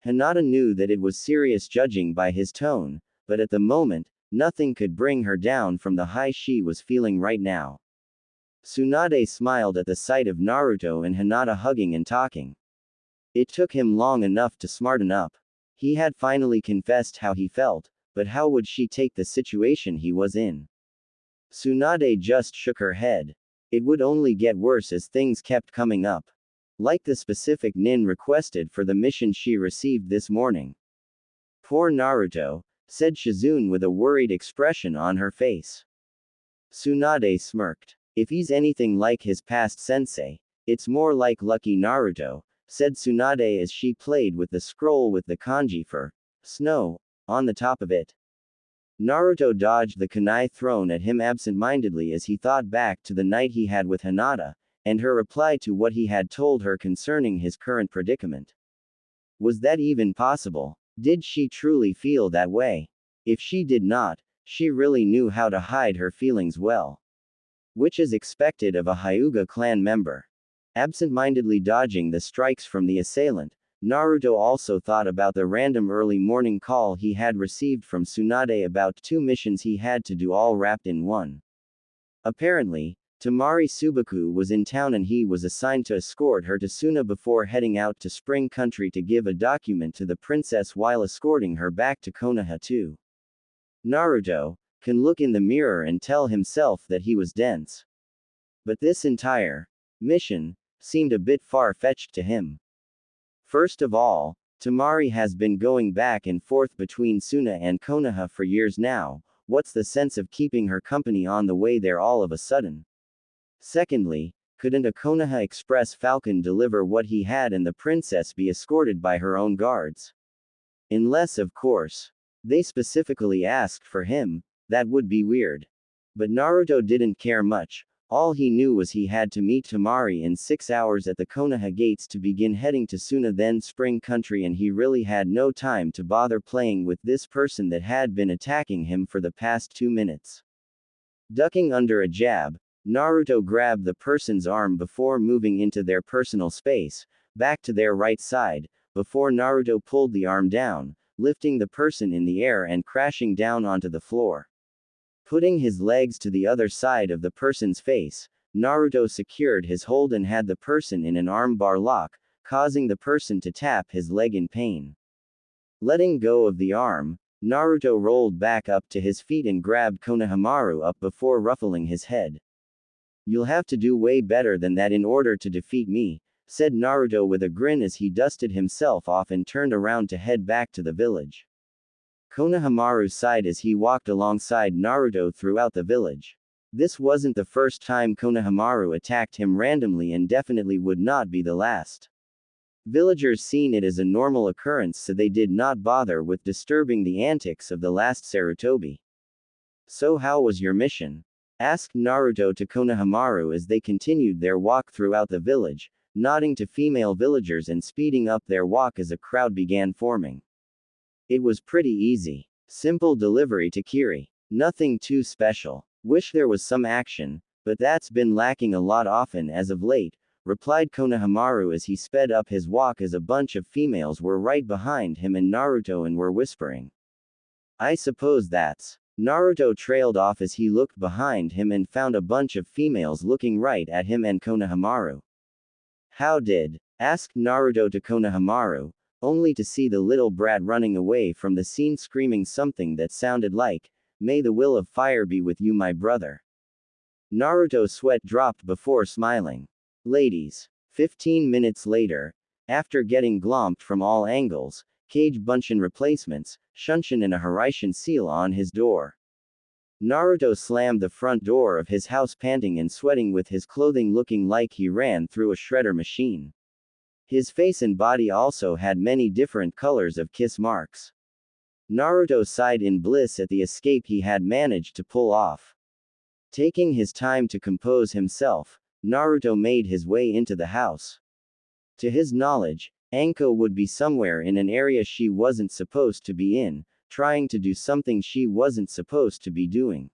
Hinata knew that it was serious judging by his tone, but at the moment, nothing could bring her down from the high she was feeling right now. Tsunade smiled at the sight of Naruto and Hinata hugging and talking. It took him long enough to smarten up. He had finally confessed how he felt, but how would she take the situation he was in? Tsunade just shook her head. It would only get worse as things kept coming up. Like the specific Nin requested for the mission she received this morning. Poor Naruto, said Shizune with a worried expression on her face. Tsunade smirked. If he's anything like his past sensei, it's more like lucky Naruto, said Tsunade as she played with the scroll with the kanji for snow on the top of it. Naruto dodged the kunai thrown at him absent-mindedly as he thought back to the night he had with Hinata, and her reply to what he had told her concerning his current predicament. Was that even possible? Did she truly feel that way? If she did not, she really knew how to hide her feelings well. Which is expected of a Hyuga clan member. Absent-mindedly dodging the strikes from the assailant, Naruto also thought about the random early morning call he had received from Tsunade about 2 missions he had to do all wrapped in one. Apparently, Tamari Subaku was in town and he was assigned to escort her to Suna before heading out to Spring Country to give a document to the princess while escorting her back to Konoha too. Naruto can look in the mirror and tell himself that he was dense. But this entire mission seemed a bit far-fetched to him. First of all, Tamari has been going back and forth between Suna and Konoha for years now. What's the sense of keeping her company on the way there all of a sudden? Secondly, couldn't a Konoha Express Falcon deliver what he had and the princess be escorted by her own guards? Unless, of course, they specifically asked for him, that would be weird. But Naruto didn't care much. All he knew was he had to meet Tamari in 6 hours at the Konoha gates to begin heading to Suna then Spring Country, and he really had no time to bother playing with this person that had been attacking him for the past 2 minutes. Ducking under a jab, Naruto grabbed the person's arm before moving into their personal space, back to their right side, before Naruto pulled the arm down, lifting the person in the air and crashing down onto the floor. Putting his legs to the other side of the person's face, Naruto secured his hold and had the person in an armbar lock, causing the person to tap his leg in pain. Letting go of the arm, Naruto rolled back up to his feet and grabbed Konohamaru up before ruffling his head. You'll have to do way better than that in order to defeat me, said Naruto with a grin as he dusted himself off and turned around to head back to the village. Konohamaru sighed as he walked alongside Naruto throughout the village. This wasn't the first time Konohamaru attacked him randomly and definitely would not be the last. Villagers seen it as a normal occurrence, so they did not bother with disturbing the antics of the last Sarutobi. So how was your mission? Asked Naruto to Konohamaru as they continued their walk throughout the village, nodding to female villagers and speeding up their walk as a crowd began forming. It was pretty easy. Simple delivery to Kiri. Nothing too special. Wish there was some action, but that's been lacking a lot often as of late, replied Konohamaru as he sped up his walk as a bunch of females were right behind him and Naruto and were whispering. I suppose that's. Naruto trailed off as he looked behind him and found a bunch of females looking right at him and Konohamaru. How did? Asked Naruto to Konohamaru, only to see the little brat running away from the scene screaming something that sounded like, "May the will of fire be with you, my brother." Naruto's sweat dropped before smiling. Ladies. 15 minutes later, after getting glomped from all angles, Cage Bunshin replacements, Shunshin and a Hiraishin seal on his door. Naruto slammed the front door of his house panting and sweating with his clothing looking like he ran through a shredder machine. His face and body also had many different colors of kiss marks. Naruto sighed in bliss at the escape he had managed to pull off. Taking his time to compose himself, Naruto made his way into the house. To his knowledge, Anko would be somewhere in an area she wasn't supposed to be in, trying to do something she wasn't supposed to be doing.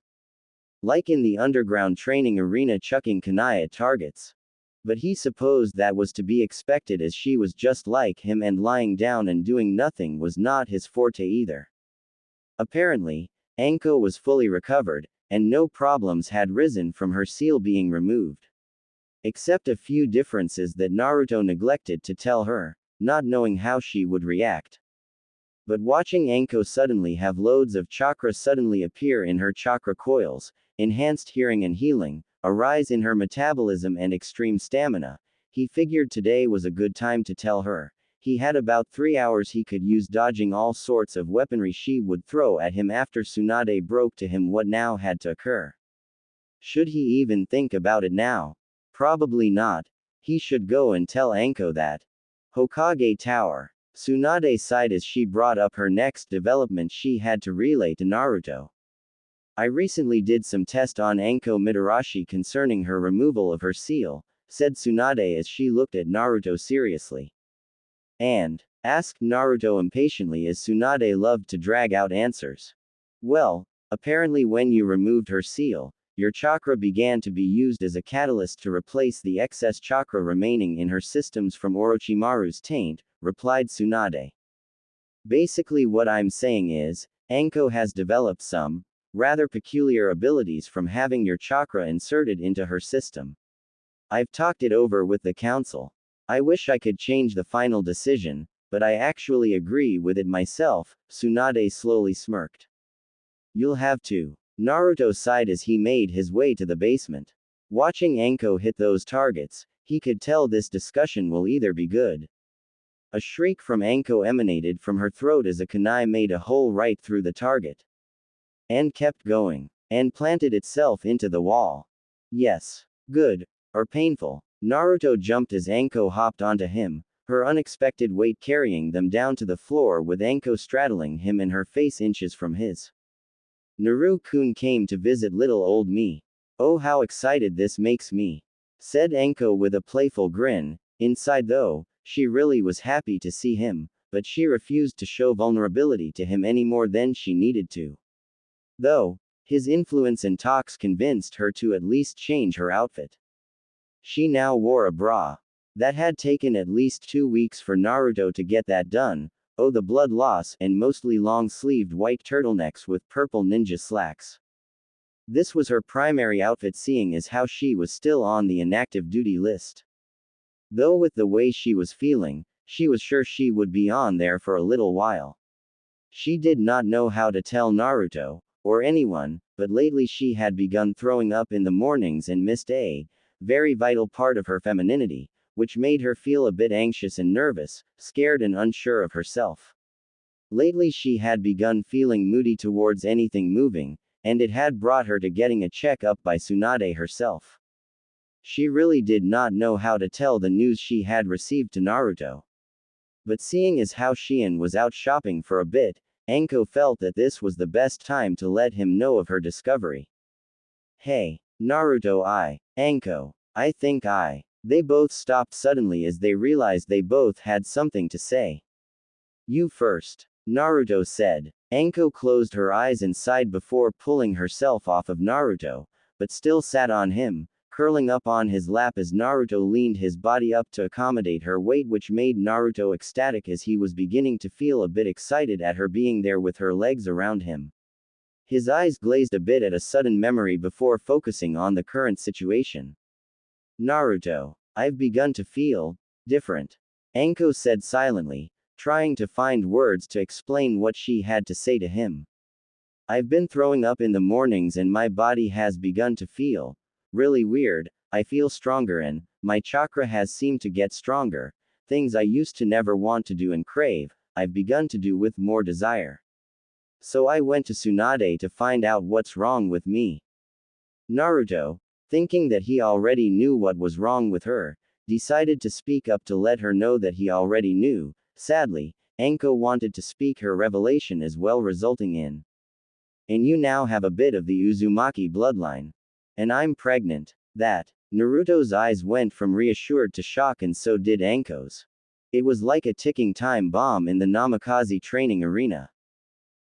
Like in the underground training arena chucking kunai at targets. But he supposed that was to be expected as she was just like him and lying down and doing nothing was not his forte either. Apparently, Anko was fully recovered, and no problems had risen from her seal being removed. Except a few differences that Naruto neglected to tell her, not knowing how she would react. But watching Anko suddenly have loads of chakra suddenly appear in her chakra coils, enhanced hearing and healing, a rise in her metabolism and extreme stamina, he figured today was a good time to tell her. He had about 3 hours he could use dodging all sorts of weaponry she would throw at him after Tsunade broke to him what now had to occur. Should he even think about it now? Probably not. He should go and tell Anko that. Hokage Tower. Tsunade sighed as she brought up her next development she had to relay to Naruto. I recently did some test on Anko Mitarashi concerning her removal of her seal, said Tsunade as she looked at Naruto seriously. And? Asked Naruto impatiently as Tsunade loved to drag out answers. Well, apparently when you removed her seal, your chakra began to be used as a catalyst to replace the excess chakra remaining in her systems from Orochimaru's taint, replied Tsunade. Basically what I'm saying is, Anko has developed some, rather peculiar abilities from having your chakra inserted into her system. I've talked it over with the council. I wish I could change the final decision, but I actually agree with it myself, Tsunade slowly smirked. You'll have to. Naruto sighed as he made his way to the basement. Watching Anko hit those targets, he could tell this discussion will either be good. A shriek from Anko emanated from her throat as a kunai made a hole right through the target. And kept going. And planted itself into the wall. Yes. Good. Or painful. Naruto jumped as Anko hopped onto him, her unexpected weight carrying them down to the floor with Anko straddling him and her face inches from his. Naru-kun came to visit little old me. Oh how excited this makes me. Said Anko with a playful grin. Inside though, she really was happy to see him, but she refused to show vulnerability to him any more than she needed to. Though, his influence and talks convinced her to at least change her outfit. She now wore a bra. That had taken at least 2 weeks for Naruto to get that done. Oh the blood loss, and mostly long-sleeved white turtlenecks with purple ninja slacks. This was her primary outfit seeing as how she was still on the inactive duty list. Though with the way she was feeling, she was sure she would be on there for a little while. She did not know how to tell Naruto, or anyone, but lately she had begun throwing up in the mornings and missed a very vital part of her femininity, which made her feel a bit anxious and nervous, scared and unsure of herself. Lately she had begun feeling moody towards anything moving, and it had brought her to getting a check-up by Tsunade herself. She really did not know how to tell the news she had received to Naruto. But seeing as how Shion was out shopping for a bit, Anko felt that this was the best time to let him know of her discovery. Hey, Naruto Anko, I think They both stopped suddenly as they realized they both had something to say. You first, Naruto said. Anko closed her eyes and sighed before pulling herself off of Naruto, but still sat on him, curling up on his lap as Naruto leaned his body up to accommodate her weight, which made Naruto ecstatic as he was beginning to feel a bit excited at her being there with her legs around him. His eyes glazed a bit at a sudden memory before focusing on the current situation. Naruto, I've begun to feel different. Anko said silently, trying to find words to explain what she had to say to him. I've been throwing up in the mornings and my body has begun to feel really weird. I feel stronger and my chakra has seemed to get stronger. Things I used to never want to do and crave, I've begun to do with more desire. So I went to Tsunade to find out what's wrong with me. Naruto, thinking that he already knew what was wrong with her, decided to speak up to let her know that he already knew. Sadly, Anko wanted to speak her revelation as well, resulting in, and you now have a bit of the Uzumaki bloodline. And I'm pregnant. That. Naruto's eyes went from reassured to shock, and so did Anko's. It was like a ticking time bomb in the Namikaze training arena.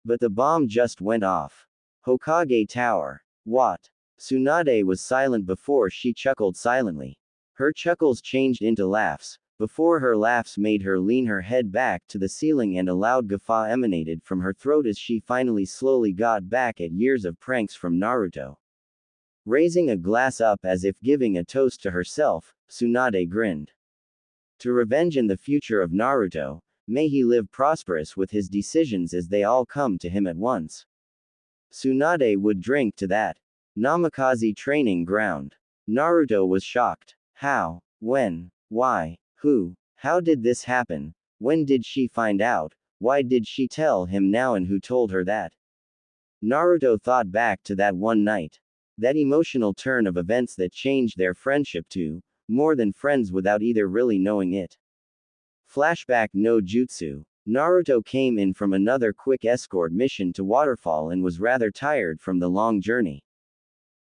But the bomb just went off. Hokage Tower. What? Tsunade was silent before she chuckled silently. Her chuckles changed into laughs, before her laughs made her lean her head back to the ceiling, and a loud guffaw emanated from her throat as she finally slowly got back at years of pranks from Naruto. Raising a glass up as if giving a toast to herself, Tsunade grinned. To revenge in the future of Naruto, may he live prosperous with his decisions as they all come to him at once. Tsunade would drink to that. Namikaze training ground. Naruto was shocked. How? When? Why? Who? How did this happen? When did she find out? Why did she tell him now, and who told her that? Naruto thought back to that one night. That emotional turn of events that changed their friendship to more than friends without either really knowing it. Flashback no jutsu. Naruto came in from another quick escort mission to Waterfall and was rather tired from the long journey.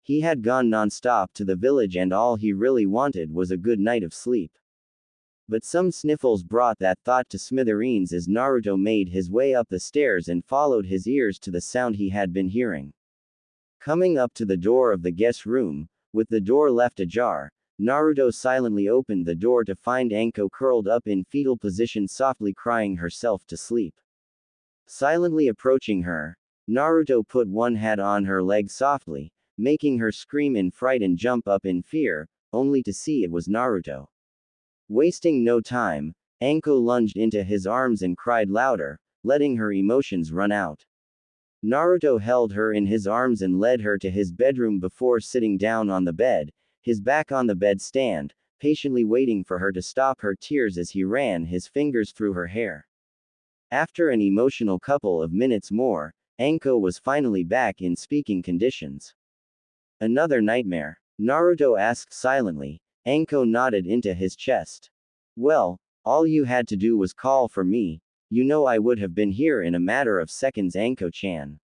He had gone non-stop to the village, and all he really wanted was a good night of sleep. But some sniffles brought that thought to smithereens as Naruto made his way up the stairs and followed his ears to the sound he had been hearing. Coming up to the door of the guest room, with the door left ajar, Naruto silently opened the door to find Anko curled up in fetal position, softly crying herself to sleep. Silently approaching her, Naruto put one hand on her leg softly, making her scream in fright and jump up in fear, only to see it was Naruto. Wasting no time, Anko lunged into his arms and cried louder, letting her emotions run out. Naruto held her in his arms and led her to his bedroom before sitting down on the bed, his back on the bedstand, patiently waiting for her to stop her tears as he ran his fingers through her hair. After an emotional couple of minutes more, Anko was finally back in speaking conditions. Another nightmare? Naruto asked silently. Anko nodded into his chest. Well, all you had to do was call for me. You know I would have been here in a matter of seconds, Anko-chan.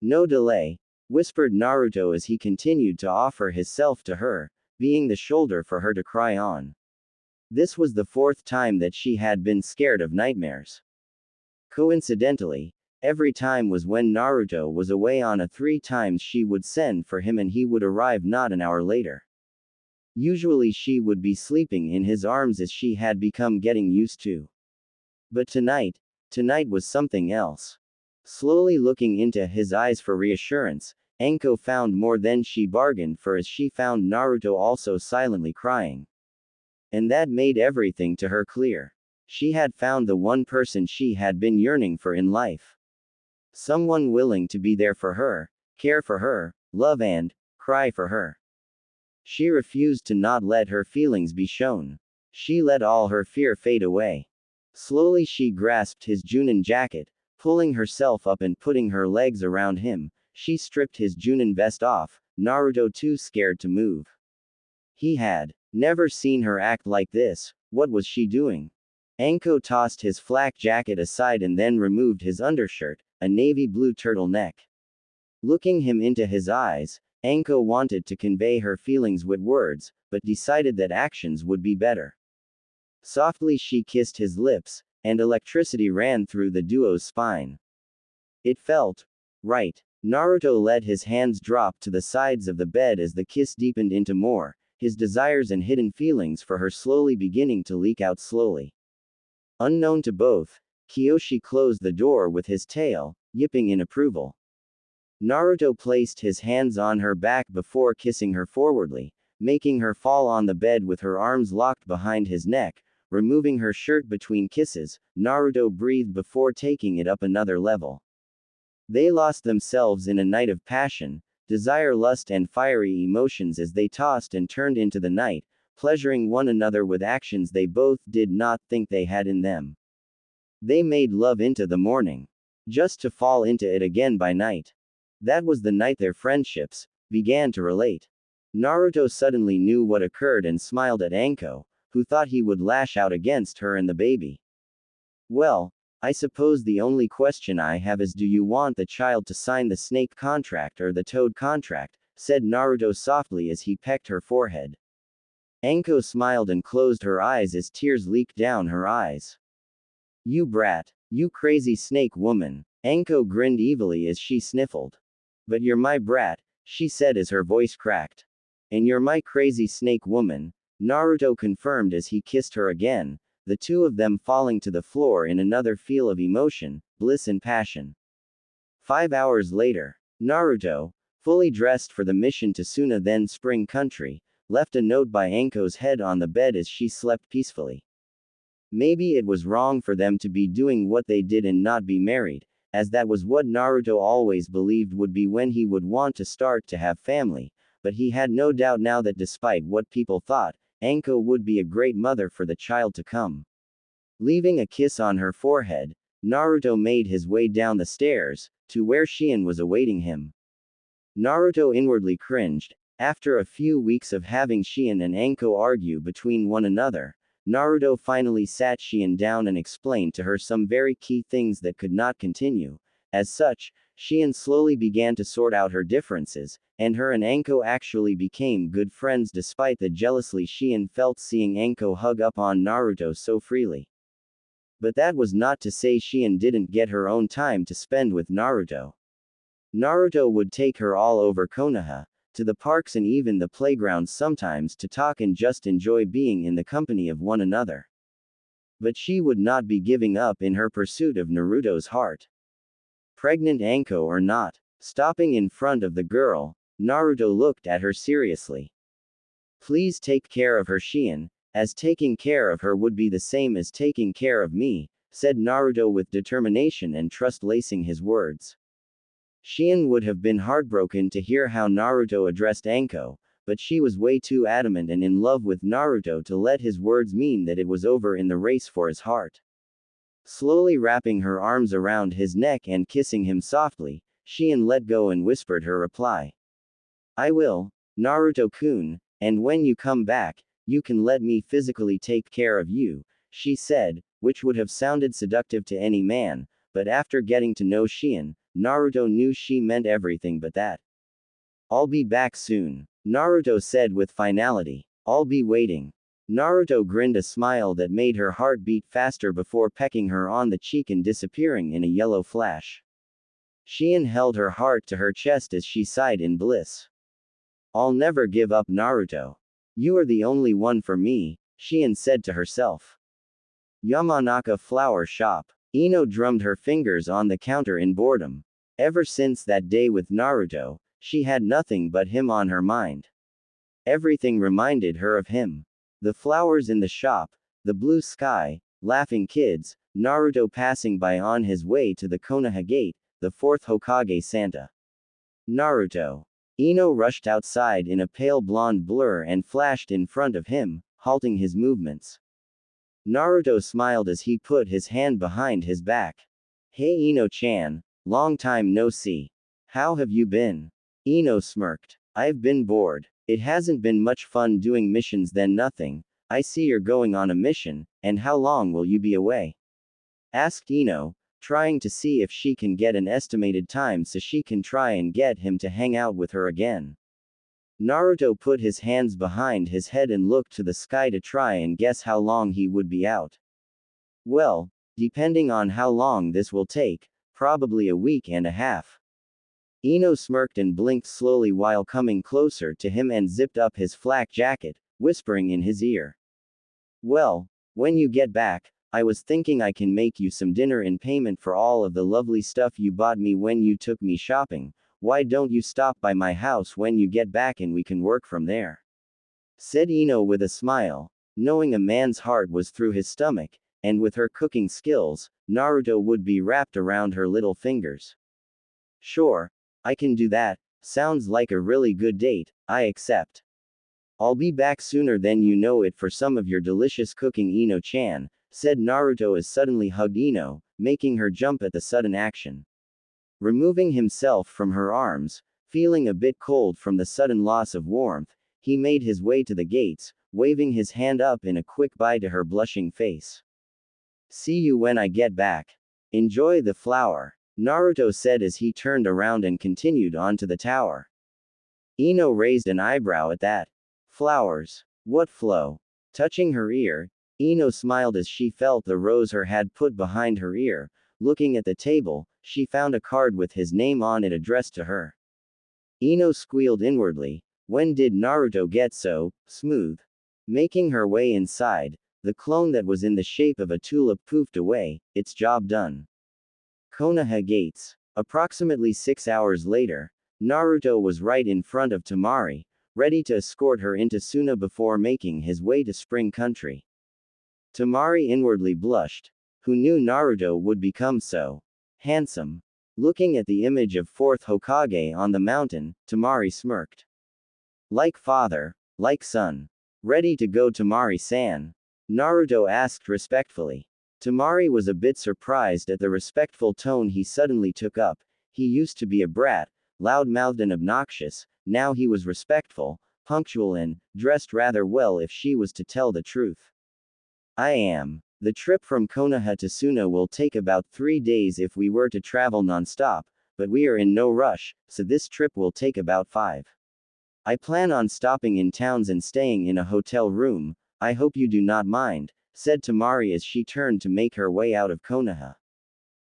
No delay, whispered Naruto as he continued to offer himself to her, being the shoulder for her to cry on. This was the fourth time that she had been scared of nightmares. Coincidentally, every time was when Naruto was away. On a 3 times she would send for him and he would arrive not an hour later. Usually she would be sleeping in his arms as she had become getting used to. But tonight was something else. Slowly looking into his eyes for reassurance, Anko found more than she bargained for as she found Naruto also silently crying. And that made everything to her clear. She had found the one person she had been yearning for in life. Someone willing to be there for her, care for her, love and cry for her. She refused to not let her feelings be shown. She let all her fear fade away. Slowly she grasped his Junin jacket, pulling herself up and putting her legs around him. She stripped his Junin vest off, Naruto too scared to move. He had never seen her act like this. What was she doing? Anko tossed his flak jacket aside and then removed his undershirt, a navy blue turtleneck. Looking him into his eyes, Anko wanted to convey her feelings with words, but decided that actions would be better. Softly she kissed his lips, and electricity ran through the duo's spine. It felt right. Naruto let his hands drop to the sides of the bed as the kiss deepened into more, his desires and hidden feelings for her slowly beginning to leak out slowly. Unknown to both, Kyoshi closed the door with his tail, yipping in approval. Naruto placed his hands on her back before kissing her forwardly, making her fall on the bed with her arms locked behind his neck. Removing her shirt between kisses, Naruto breathed before taking it up another level. They lost themselves in a night of passion, desire, lust and fiery emotions as they tossed and turned into the night, pleasuring one another with actions they both did not think they had in them. They made love into the morning. just to fall into it again by night. That was the night their friendships began to relate. Naruto suddenly knew what occurred and smiled at Anko, who thought he would lash out against her and the baby. Well, I suppose the only question I have is, do you want the child to sign the snake contract or the toad contract? Said Naruto softly as he pecked her forehead. Anko smiled and closed her eyes as tears leaked down her eyes. You brat. You crazy snake woman. Anko grinned evilly as she sniffled. But you're my brat, she said as her voice cracked. And you're my crazy snake woman, Naruto confirmed as he kissed her again, the two of them falling to the floor in another feel of emotion, bliss and passion. 5 hours later, Naruto, fully dressed for the mission to Suna then Spring Country, left a note by Anko's head on the bed as she slept peacefully. Maybe it was wrong for them to be doing what they did and not be married, as that was what Naruto always believed would be when he would want to start to have family, but he had no doubt now that despite what people thought, Anko would be a great mother for the child to come. Leaving a kiss on her forehead, Naruto made his way down the stairs, to where Shien was awaiting him. Naruto inwardly cringed. After a few weeks of having Shien and Anko argue between one another, Naruto finally sat Shien down and explained to her some very key things that could not continue. As such, Shien slowly began to sort out her differences, and her and Anko actually became good friends despite the jealousy Shien felt seeing Anko hug up on Naruto so freely. But that was not to say Shien didn't get her own time to spend with Naruto. Naruto would take her all over Konoha, to the parks and even the playgrounds sometimes to talk and just enjoy being in the company of one another. But she would not be giving up in her pursuit of Naruto's heart. Pregnant Anko or not, stopping in front of the girl, Naruto looked at her seriously. Please take care of her, Shien, as taking care of her would be the same as taking care of me, said Naruto with determination and trust lacing his words. Shien would have been heartbroken to hear how Naruto addressed Anko, but she was way too adamant and in love with Naruto to let his words mean that it was over in the race for his heart. Slowly wrapping her arms around his neck and kissing him softly, Shien let go and whispered her reply. I will, Naruto-kun, and when you come back, you can let me physically take care of you, she said, which would have sounded seductive to any man, but after getting to know Shien, Naruto knew she meant everything but that. I'll be back soon, Naruto said with finality. I'll be waiting. Naruto grinned a smile that made her heart beat faster before pecking her on the cheek and disappearing in a yellow flash. Shien held her heart to her chest as she sighed in bliss. I'll never give up, Naruto. You are the only one for me, Shien said to herself. Yamanaka Flower Shop. Ino drummed her fingers on the counter in boredom. Ever since that day with Naruto, she had nothing but him on her mind. Everything reminded her of him. The flowers in the shop, the blue sky, laughing kids, Naruto passing by on his way to the Konoha Gate, the fourth Hokage Santa. Naruto. Ino rushed outside in a pale blonde blur and flashed in front of him, halting his movements. Naruto smiled as he put his hand behind his back. Hey Ino-chan, long time no see. How have you been? Ino smirked. I've been bored. It hasn't been much fun doing missions then nothing. I see you're going on a mission, and how long will you be away? Asked Ino, trying to see if she can get an estimated time so she can try and get him to hang out with her again. Naruto put his hands behind his head and looked to the sky to try and guess how long he would be out. Well, depending on how long this will take, probably a week and a half. Ino smirked and blinked slowly while coming closer to him and zipped up his flak jacket, whispering in his ear. Well, when you get back, I was thinking I can make you some dinner in payment for all of the lovely stuff you bought me when you took me shopping. Why don't you stop by my house when you get back and we can work from there? Said Ino with a smile, knowing a man's heart was through his stomach, and with her cooking skills, Naruto would be wrapped around her little fingers. Sure, I can do that, sounds like a really good date, I accept. I'll be back sooner than you know it for some of your delicious cooking, Ino-chan, said Naruto as suddenly hugged Ino, making her jump at the sudden action. Removing himself from her arms, feeling a bit cold from the sudden loss of warmth, he made his way to the gates, waving his hand up in a quick bye to her blushing face. See you when I get back. Enjoy the flower, Naruto said as he turned around and continued on to the tower. Ino raised an eyebrow at that. Flowers. What flow? Touching her ear, Ino smiled as she felt the rose her had put behind her ear. Looking at the table, she found a card with his name on it addressed to her. Ino squealed inwardly. When did Naruto get so smooth? Making her way inside, the clone that was in the shape of a tulip poofed away, its job done. Konoha Gates. Approximately 6 hours later, Naruto was right in front of Temari, ready to escort her into Suna before making his way to Spring Country. Temari inwardly blushed. Who knew Naruto would become so handsome? Looking at the image of 4th Hokage on the mountain, Temari smirked. Like father, like son. Ready to go, Temari-san? Naruto asked respectfully. Temari was a bit surprised at the respectful tone he suddenly took up. He used to be a brat, loud-mouthed and obnoxious. Now he was respectful, punctual and dressed rather well if she was to tell the truth. I am. The trip from Konoha to Suna will take about 3 days if we were to travel non-stop, but we are in no rush, so this trip will take about 5. I plan on stopping in towns and staying in a hotel room. I hope you do not mind, said Temari as she turned to make her way out of Konoha.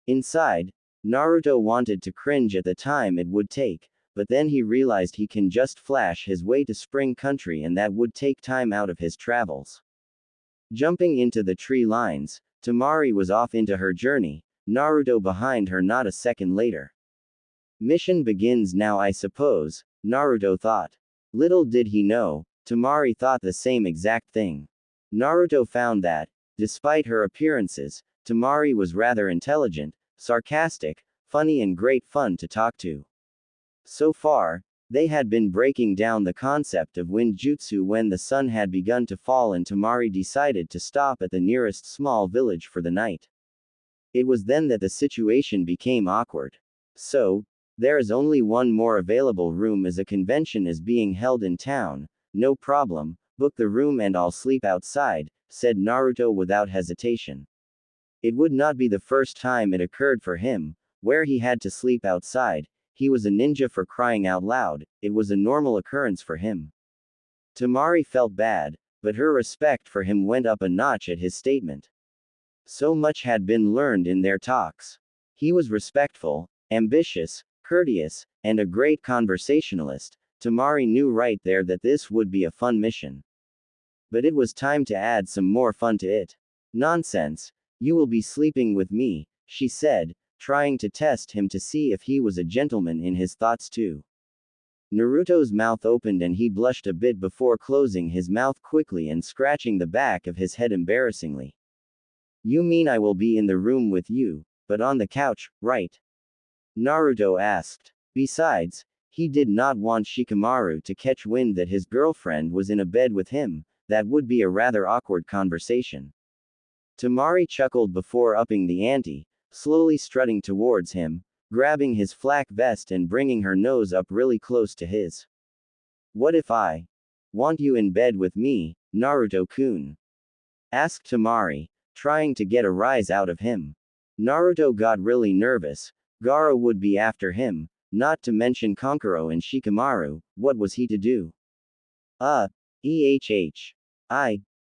Inside, Naruto wanted to cringe at the time it would take, but then he realized he can just flash his way to Spring Country and that would take time out of his travels. Jumping into the tree lines, Temari was off into her journey, Naruto behind her not a second later. Mission begins now, I suppose, Naruto thought. Little did he know, Temari thought the same exact thing. Naruto found that, despite her appearances, Temari was rather intelligent, sarcastic, funny and great fun to talk to. So far, they had been breaking down the concept of wind jutsu when the sun had begun to fall and Temari decided to stop at the nearest small village for the night. It was then that the situation became awkward. So, there is only one more available room as a convention is being held in town. No problem, book the room and I'll sleep outside, said Naruto without hesitation. It would not be the first time it occurred for him, where he had to sleep outside. He was a ninja for crying out loud, it was a normal occurrence for him. Temari felt bad, but her respect for him went up a notch at his statement. So much had been learned in their talks. He was respectful, ambitious, courteous, and a great conversationalist. Temari knew right there that this would be a fun mission. But it was time to add some more fun to it. Nonsense, you will be sleeping with me, she said, trying to test him to see if he was a gentleman in his thoughts too. Naruto's mouth opened and he blushed a bit before closing his mouth quickly and scratching the back of his head embarrassingly. You mean I will be in the room with you, but on the couch, right? Naruto asked. Besides, he did not want Shikamaru to catch wind that his girlfriend was in a bed with him. That would be a rather awkward conversation. Temari chuckled before upping the ante, slowly strutting towards him, grabbing his flak vest and bringing her nose up really close to his. What if I want you in bed with me, Naruto-kun? Asked Temari, trying to get a rise out of him. Naruto got really nervous. Gaara would be after him, not to mention Kankuro and Shikamaru. What was he to do? I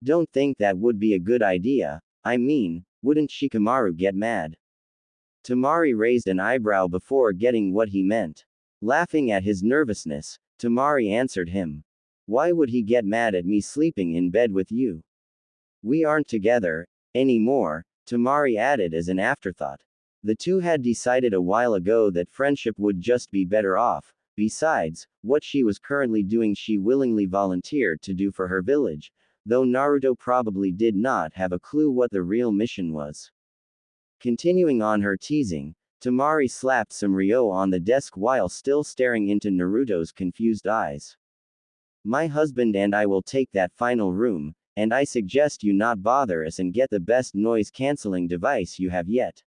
don't think that would be a good idea. I mean, wouldn't Shikamaru get mad? Temari raised an eyebrow before getting what he meant. Laughing at his nervousness, Temari answered him. Why would he get mad at me sleeping in bed with you? We aren't together anymore, Temari added as an afterthought. The two had decided a while ago that friendship would just be better off. Besides, what she was currently doing she willingly volunteered to do for her village, though Naruto probably did not have a clue what the real mission was. Continuing on her teasing, Temari slapped some Ryo on the desk while still staring into Naruto's confused eyes. My husband and I will take that final room, and I suggest you not bother us and get the best noise-canceling device you have yet.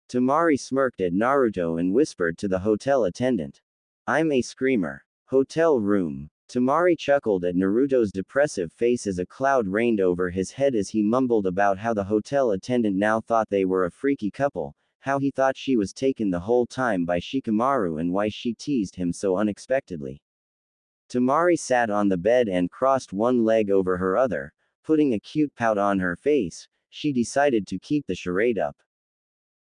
Tamari smirked at Naruto and whispered to the hotel attendant. I'm a screamer. Hotel room. Tamari chuckled at Naruto's depressive face as a cloud rained over his head as he mumbled about how the hotel attendant now thought they were a freaky couple, how he thought she was taken the whole time by Shikamaru and why she teased him so unexpectedly. Tamari sat on the bed and crossed one leg over her other, putting a cute pout on her face. She decided to keep the charade up.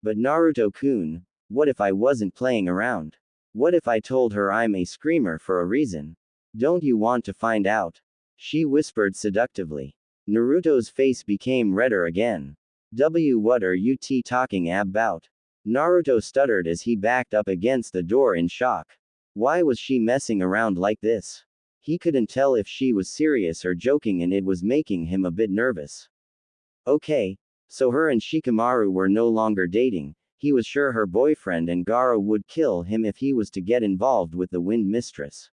But Naruto-kun, what if I wasn't playing around? What if I told her I'm a screamer for a reason? Don't you want to find out? She whispered seductively. Naruto's face became redder again. What are you talking about? Naruto stuttered as he backed up against the door in shock. Why was she messing around like this? He couldn't tell if she was serious or joking, and it was making him a bit nervous. Okay, so her and Shikamaru were no longer dating. He was sure her boyfriend and Gaara would kill him if he was to get involved with the Wind Mistress.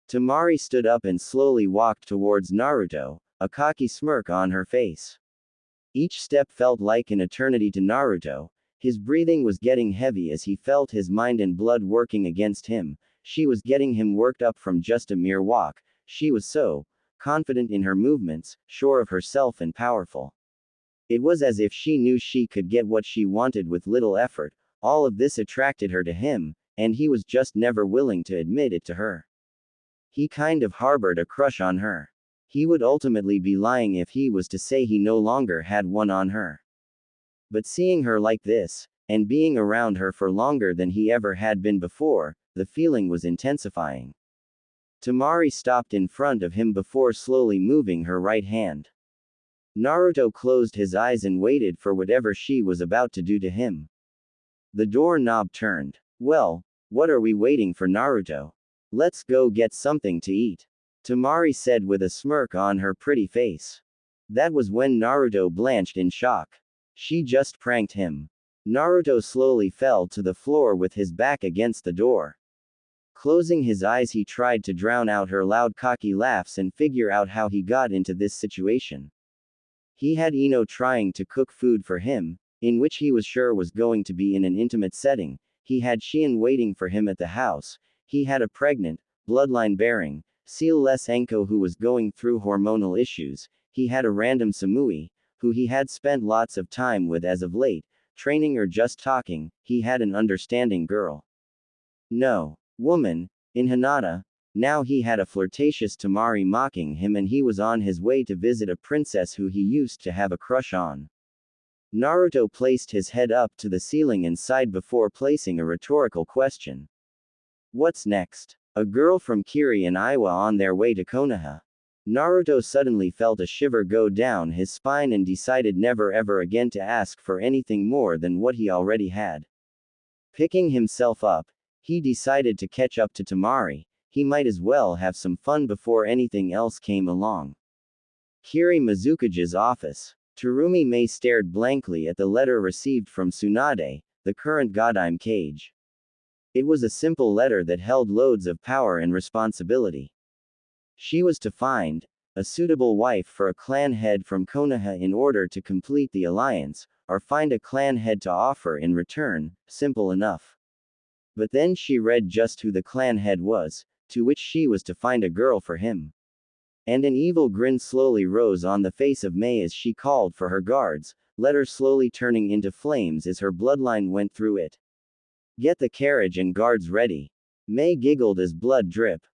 Tamari stood up and slowly walked towards Naruto, a cocky smirk on her face. Each step felt like an eternity to Naruto. His breathing was getting heavy as he felt his mind and blood working against him. She was getting him worked up from just a mere walk. She was so confident in her movements, sure of herself and powerful. It was as if she knew she could get what she wanted with little effort. All of this attracted her to him, and he was just never willing to admit it to her. He kind of harbored a crush on her. He would ultimately be lying if he was to say he no longer had one on her. But seeing her like this, and being around her for longer than he ever had been before, the feeling was intensifying. Tamari stopped in front of him before slowly moving her right hand. Naruto closed his eyes and waited for whatever she was about to do to him. The door knob turned. Well, what are we waiting for, Naruto? Let's go get something to eat. Tamari said with a smirk on her pretty face. That was when Naruto blanched in shock. She just pranked him. Naruto slowly fell to the floor with his back against the door. Closing his eyes, he tried to drown out her loud cocky laughs and figure out how he got into this situation. He had Ino trying to cook food for him, in which he was sure was going to be in an intimate setting. He had Shion waiting for him at the house. He had a pregnant, bloodline-bearing, seal-less Anko who was going through hormonal issues. He had a random Samui, who he had spent lots of time with as of late, training or just talking. He had an understanding girl. No. Woman, in Hinata. Now he had a flirtatious Tamari mocking him, and he was on his way to visit a princess who he used to have a crush on. Naruto placed his head up to the ceiling and sighed before placing a rhetorical question. What's next? A girl from Kiri and Iwa on their way to Konoha. Naruto suddenly felt a shiver go down his spine and decided never ever again to ask for anything more than what he already had. Picking himself up, he decided to catch up to Tamari. He might as well have some fun before anything else came along. Kiri Mizukage's office. Terumi Mei stared blankly at the letter received from Tsunade, the current Godime Cage. It was a simple letter that held loads of power and responsibility. She was to find a suitable wife for a clan head from Konoha in order to complete the alliance, or find a clan head to offer in return. Simple enough. But then she read just who the clan head was, to which she was to find a girl for him. And an evil grin slowly rose on the face of Mei as she called for her guards, letter slowly turning into flames as her bloodline went through it. Get the carriage and guards ready. Mei giggled as blood dripped.